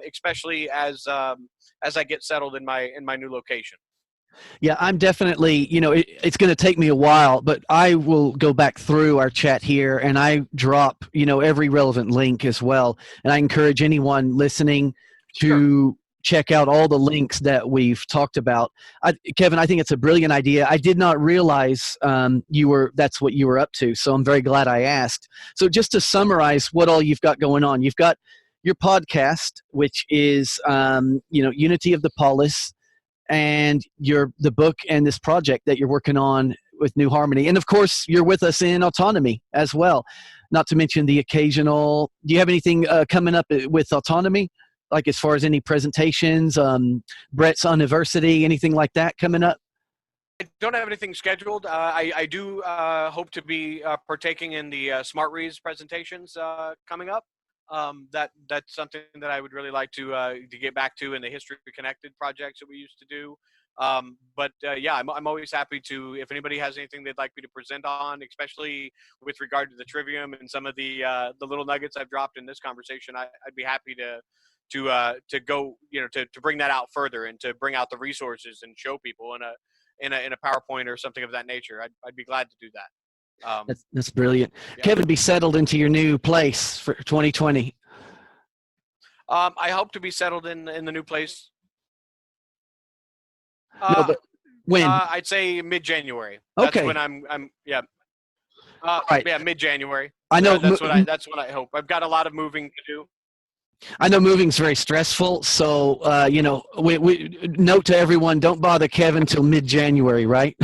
especially as I get settled in my new location.
Yeah, I'm definitely, you know, it's going to take me a while, but I will go back through our chat here and I drop, you know, every relevant link as well. And I encourage anyone listening to check out all the links that we've talked about. Kevin, I think it's a brilliant idea. I did not realize that's what you were up to. So I'm very glad I asked. So just to summarize what all you've got going on, you've got your podcast, which is, Unity of the Polis, and the book and this project that you're working on with New Harmony. And of course, you're with us in AUTONOMY as well, not to mention the occasional. Do you have anything coming up with AUTONOMY? Like as far as any presentations, Brett's University, anything like that coming up?
I don't have anything scheduled. I do hope to be partaking in the Smart Reads presentations coming up. That's something that I would really like to get back to in the History Connected projects that we used to do. But yeah, I'm always happy to, if anybody has anything they'd like me to present on, especially with regard to the Trivium and some of the little nuggets I've dropped in this conversation, I'd be happy to go, to bring that out further and to bring out the resources and show people in a PowerPoint or something of that nature. I'd be glad to do that.
That's brilliant. Yeah. Kevin, be settled into your new place for 2020.
I hope to be settled in the new place.
No, but when?
I'd say mid-January. That's
okay.
when I'm yeah.
Right.
Yeah, mid-January.
I know
that's what I hope. I've got a lot of moving to do.
I know moving's very stressful, so we note to everyone: don't bother Kevin till mid-January, right?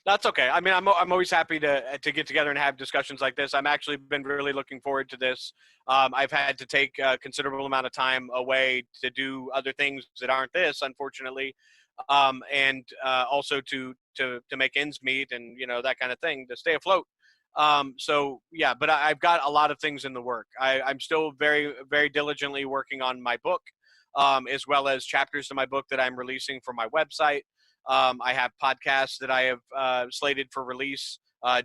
That's okay. I mean, I'm always happy to get together and have discussions like this. I'm actually been really looking forward to this. I've had to take a considerable amount of time away to do other things that aren't this, unfortunately, and also to make ends meet and that kind of thing, to stay afloat. So yeah, but I've got a lot of things in the work. I'm still very, very diligently working on my book, as well as chapters to my book that I'm releasing for my website. I have podcasts that I have slated for release,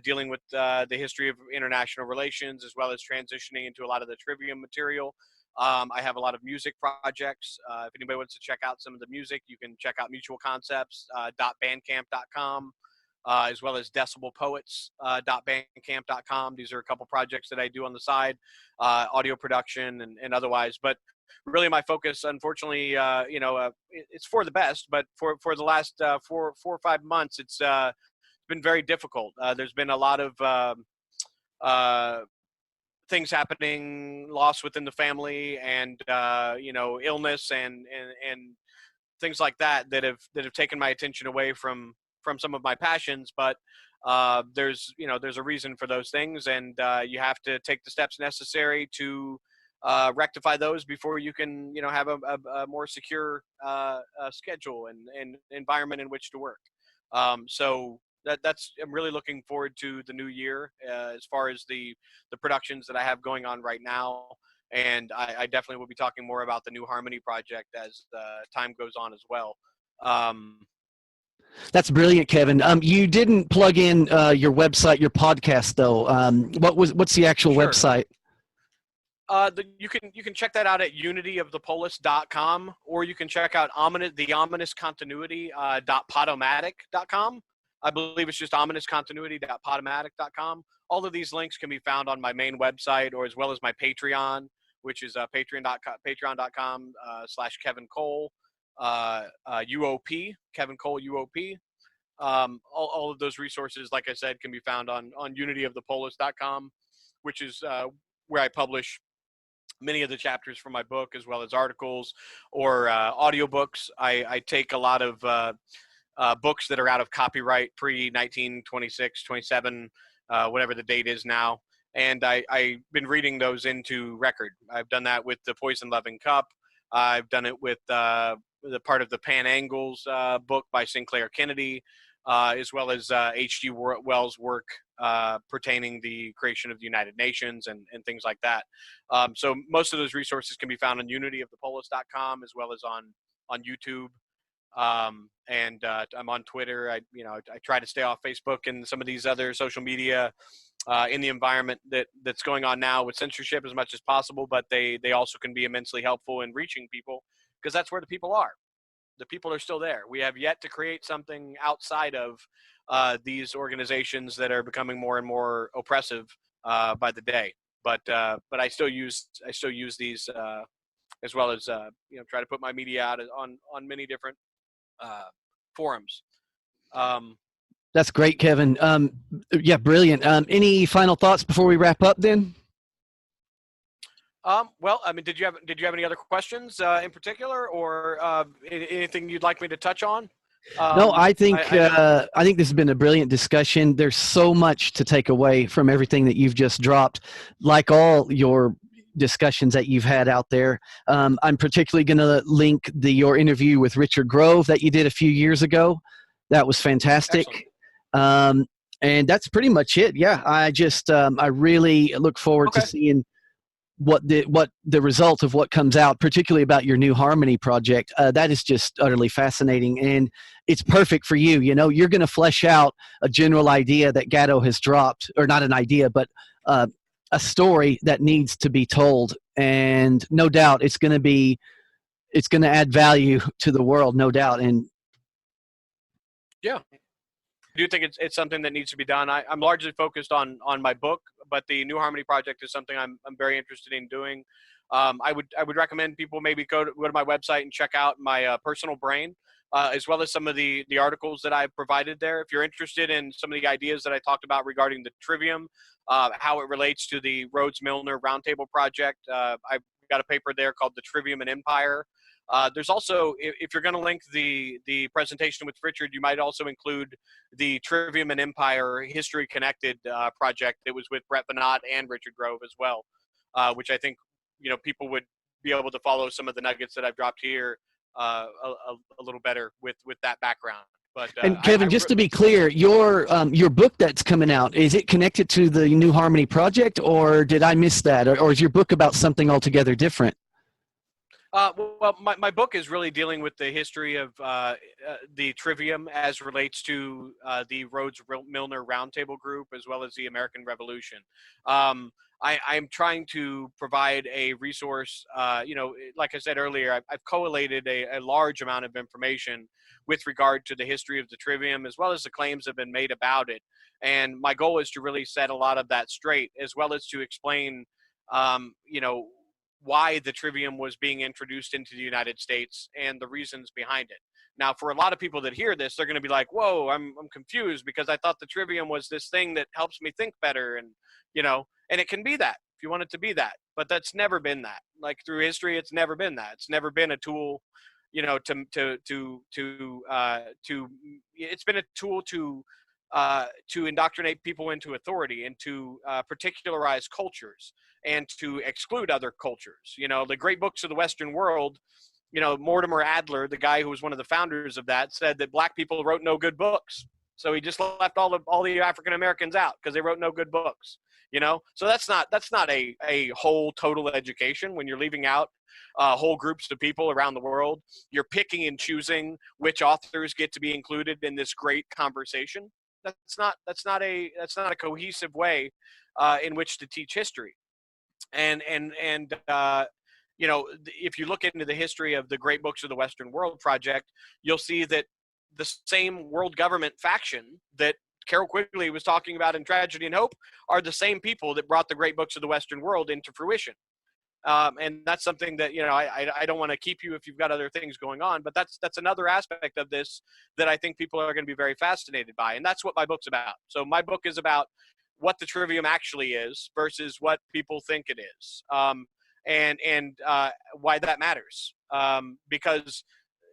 dealing with the history of international relations, as well as transitioning into a lot of the Trivium material. I have a lot of music projects. If anybody wants to check out some of the music, you can check out mutualconcepts.bandcamp.com, as well as decibelpoets.bandcamp.com. These are a couple projects that I do on the side, audio production and otherwise. But really, my focus, unfortunately, it's for the best, but for the last 4 or 5 months, it's been very difficult. There's been a lot of things happening, loss within the family, and illness and things like that have taken my attention away from some of my passions. But there's a reason for those things, and you have to take the steps necessary to rectify those before you can have a more secure schedule and environment in which to work. So that's I'm really looking forward to the new year, as far as the productions that I have going on right now. And I definitely will be talking more about the New Harmony project as time goes on as well.
That's brilliant, Kevin. You didn't plug in your website, your podcast, though. What's the actual website?
You can check that out at unityofthepolis.com, or you can check out the ominous continuity .podomatic.com. I believe it's just ominouscontinuity.podomatic.com. All of these links can be found on my main website, or as well as my Patreon, which is patreon.com /Kevin Cole UOP, Kevin Cole UOP. All of those resources, like I said, can be found on unityofthepolis.com, which is where I publish many of the chapters from my book, as well as articles or audiobooks. I take a lot of books that are out of copyright pre-1926, 27, whatever the date is now. And I've been reading those into record. I've done that with the Poison Loving Cup. I've done it with the part of the Pan Angles book by Sinclair Kennedy, as well as H.G. Wells' work pertaining the creation of the United Nations and things like that. So most of those resources can be found on unityofthepolis.com, as well as on YouTube. And I'm on Twitter. I try to stay off Facebook and some of these other social media in the environment that's going on now with censorship as much as possible, but they also can be immensely helpful in reaching people, because that's where the people are. The people are still there. We have yet to create something outside of these organizations that are becoming more and more oppressive by the day. But I still use these as well as try to put my media out on many different forums.
That's great, Kevin. Yeah, brilliant. Any final thoughts before we wrap up then?
Well, I mean, did you have any other questions in particular, or anything you'd like me to touch on?
No, I think this has been a brilliant discussion. There's so much to take away from everything that you've just dropped, like all your discussions that you've had out there. I'm particularly going to link your interview with Richard Grove that you did a few years ago. That was fantastic. And that's pretty much it. Yeah, I really look forward to seeing what the result of what comes out, particularly about your New Harmony project, that is just utterly fascinating, and it's perfect for you. You know, you're going to flesh out a general idea that Gatto has dropped, or not an idea, but a story that needs to be told, and no doubt it's going to add value to the world, no doubt. And
yeah, I do think it's something that needs to be done. I'm largely focused on my book, but the New Harmony project is something I'm very interested in doing. I would recommend people maybe go to my website and check out my personal brain, as well as some of the articles that I've provided there. If you're interested in some of the ideas that I talked about regarding the Trivium, how it relates to the Rhodes-Milner Roundtable project, I've got a paper there called The Trivium and Empire. There's also, if you're going to link the presentation with Richard, you might also include the Trivium and Empire History Connected project that was with Brett Bonnott and Richard Grove as well, which I think, you know, people would be able to follow some of the nuggets that I've dropped here a little better with that background. But
and Kevin, just to be clear, your book that's coming out, is it connected to the New Harmony project, or did I miss that, or is your book about something altogether different?
Well, my book is really dealing with the history of the Trivium as relates to the Rhodes-Milner Roundtable Group, as well as the American Revolution. I'm trying to provide a resource, you know, like I said earlier, I've collated a large amount of information with regard to the history of the Trivium, as well as the claims that have been made about it. And my goal is to really set a lot of that straight, as well as to explain, you know, why the Trivium was being introduced into the United States and the reasons behind it. Now, for a lot of people that hear this, they're going to be like, whoa, I'm confused, because I thought the Trivium was this thing that helps me think better. And, you know, and it can be that if you want it to be that, but that's never been that. Like, through history, it's never been that. It's never been a tool, you know, it's been a tool to indoctrinate people into authority and to particularize cultures and to exclude other cultures. You know, the great books of the Western world, you know, Mortimer Adler, the guy who was one of the founders of that, said that black people wrote no good books. So he just left all the African Americans out because they wrote no good books, you know? So that's not a whole total education when you're leaving out whole groups of people around the world. You're picking and choosing which authors get to be included in this great conversation. That's not a cohesive way in which to teach history. And you know, if you look into the history of the Great Books of the Western World project, you'll see that the same world government faction that Carol Quigley was talking about in Tragedy and Hope are the same people that brought the Great Books of the Western World into fruition. And that's something that, you know, I don't want to keep you if you've got other things going on, but that's another aspect of this that I think people are going to be very fascinated by. And that's what my book's about. So my book is about what the Trivium actually is versus what people think it is. And why that matters. Because,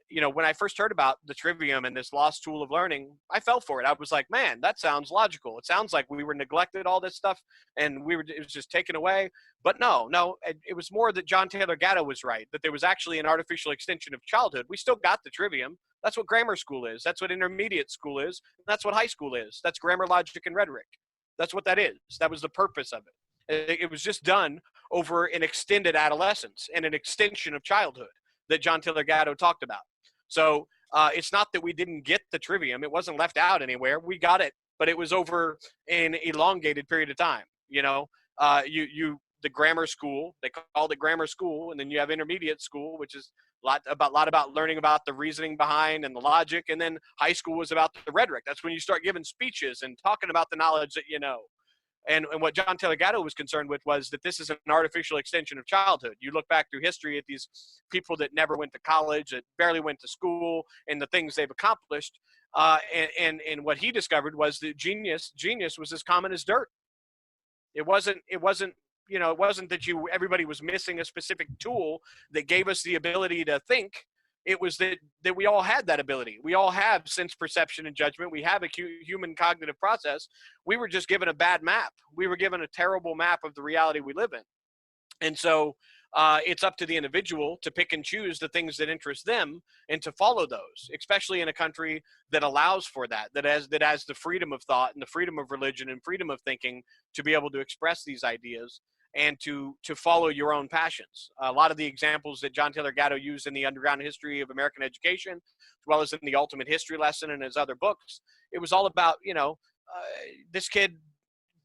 you know, when I first heard about the Trivium and this lost tool of learning, I fell for it. I was like, man, that sounds logical. It sounds like we were neglected all this stuff and it was just taken away. But no, it was more that John Taylor Gatto was right, that there was actually an artificial extension of childhood. We still got the Trivium. That's what grammar school is. That's what intermediate school is. That's what high school is. That's grammar, logic, and rhetoric. That's what that is. That was the purpose of it. It was just done over an extended adolescence and an extension of childhood that John Taylor Gatto talked about. So it's not that we didn't get the Trivium. It wasn't left out anywhere. We got it, but it was over an elongated period of time. You know, the grammar school, they called it grammar school, and then you have intermediate school, which is a lot about learning about the reasoning behind and the logic, and then high school was about the rhetoric. That's when you start giving speeches and talking about the knowledge that you know. And what John Taylor Gatto was concerned with was that this is an artificial extension of childhood. You look back through history at these people that never went to college, that barely went to school, and the things they've accomplished. And what he discovered was that genius was as common as dirt. It wasn't you know, it wasn't that everybody was missing a specific tool that gave us the ability to think. It was that we all had that ability. We all have sense, perception, and judgment. We have a human cognitive process. We were just given a bad map. We were given a terrible map of the reality we live in. And so it's up to the individual to pick and choose the things that interest them and to follow those, especially in a country that allows for that has the freedom of thought and the freedom of religion and freedom of thinking to be able to express these ideas. and to follow your own passions. A lot of the examples that John Taylor Gatto used in the Underground History of American Education, as well as in the Ultimate History Lesson and his other books, it was all about, this kid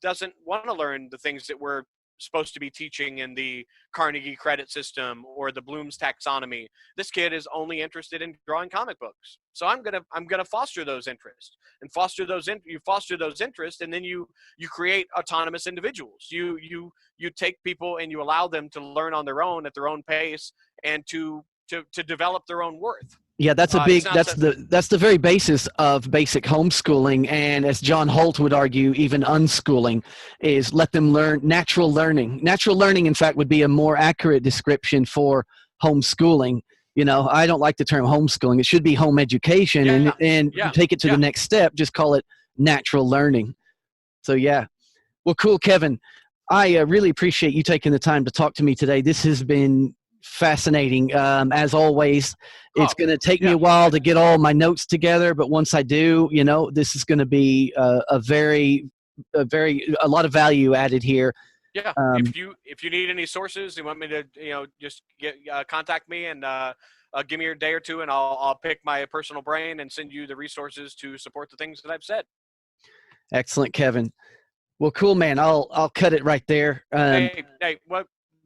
doesn't want to learn the things that we're supposed to be teaching in the Carnegie credit system or the Bloom's taxonomy. This kid is only interested in drawing comic books. So I'm gonna foster those interests and you foster those interests, and then you create autonomous individuals. You take people and you allow them to learn on their own at their own pace and to develop their own worth.
Yeah, that's that's the very basis of basic homeschooling, and as John Holt would argue, even unschooling, is let them learn natural learning. Natural learning, in fact, would be a more accurate description for homeschooling. I don't like the term homeschooling. It should be home education, and take it to the next step. Just call it natural learning. So yeah, well, cool, Kevin. I really appreciate you taking the time to talk to me today. This has been fascinating. As always, it's going to take me a while to get all my notes together, but once I do, this is going to be a lot of value added here.
Yeah. If you need any sources, you want me to, just contact me and give me a day or two, and I'll pick my personal brain and send you the resources to support the things that I've said.
Excellent, Kevin. Well, cool, man. I'll cut it right there.
Hey,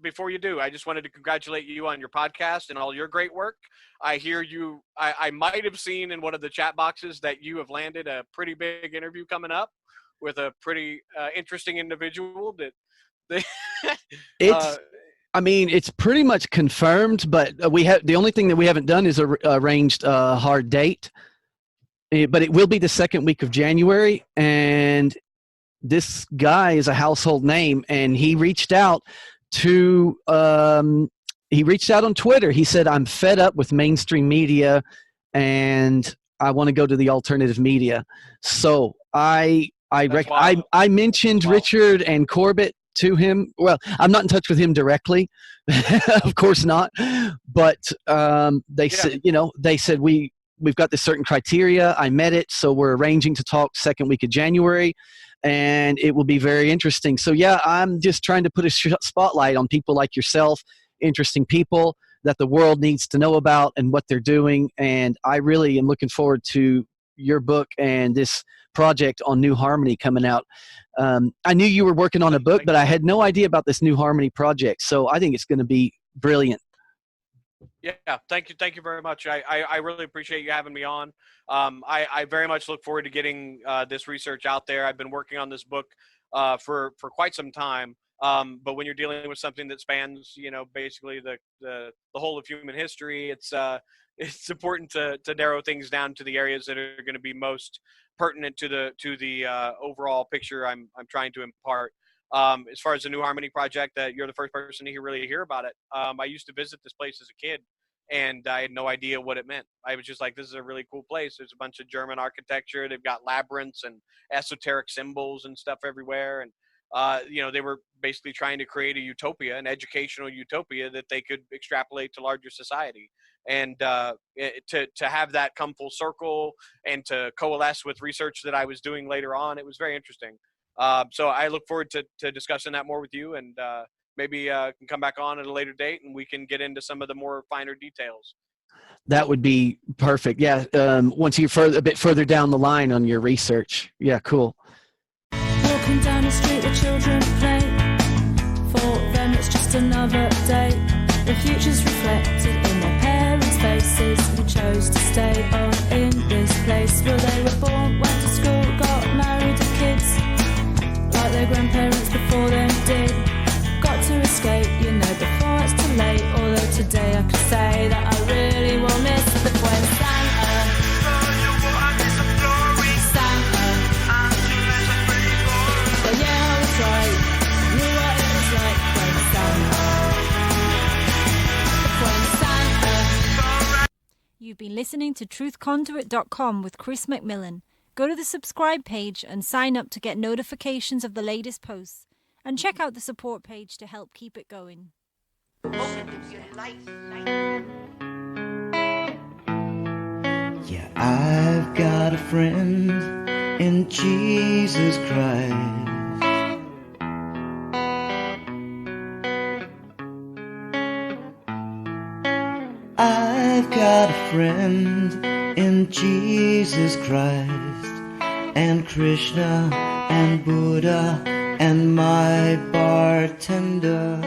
before you do, I just wanted to congratulate you on your podcast and all your great work. I hear you. I might have seen in one of the chat boxes that you have landed a pretty big interview coming up with a pretty interesting individual
it's pretty much confirmed, but the only thing that we haven't done is arranged a hard date. But it will be the second week of January, and this guy is a household name, and he reached out on Twitter. He said, "I'm fed up with mainstream media, and I want to go to the alternative media." So I mentioned Richard and Corbett to him. Well, I'm not in touch with him directly, of course not. But they said we've got this certain criteria. I met it, so we're arranging to talk second week of January, and it will be very interesting. So yeah, I'm just trying to put a spotlight on people like yourself, interesting people that the world needs to know about and what they're doing. And I really am looking forward to your book and this project on New Harmony coming out. I knew you were working on a book, but I had no idea about this New Harmony project. So I think it's going to be brilliant.
Yeah, thank you very much. I really appreciate you having me on. I very much look forward to getting this research out there. I've been working on this book for quite some time. But when you're dealing with something that spans, basically the whole of human history, it's important to narrow things down to the areas that are going to be most pertinent to the overall picture I'm trying to impart. As far as the New Harmony project, you're the first person to really hear about it. I used to visit this place as a kid, and I had no idea what it meant. I was just like, this is a really cool place. There's a bunch of German architecture. They've got labyrinths and esoteric symbols and stuff everywhere. And, they were basically trying to create a utopia, an educational utopia that they could extrapolate to larger society. And to have that come full circle and to coalesce with research that I was doing later on, it was very interesting. So I look forward to discussing that more with you, and maybe can come back on at a later date and we can get into some of the more finer details.
That would be perfect. Yeah. Once you're a bit further down the line on your research. Yeah, cool.
Walking down the street where children play, for them it's just another day. The future's reflected in their parents' faces, who chose to stay on in this place where they were born, went to school, got married, and kids like their grandparents before them did. Got to escape, before it's too late. Although today I could say that I really will miss the when Santa, but yeah, I was right. I knew what it was like when Santa. You've been listening to truthconduit.com with Chris McMillan. Go to the subscribe page and sign up to get notifications of the latest posts. And check out the support page to help keep it going.
Yeah, I've got a friend in Jesus Christ. friend in Jesus Christ, and Krishna and Buddha and my bartender.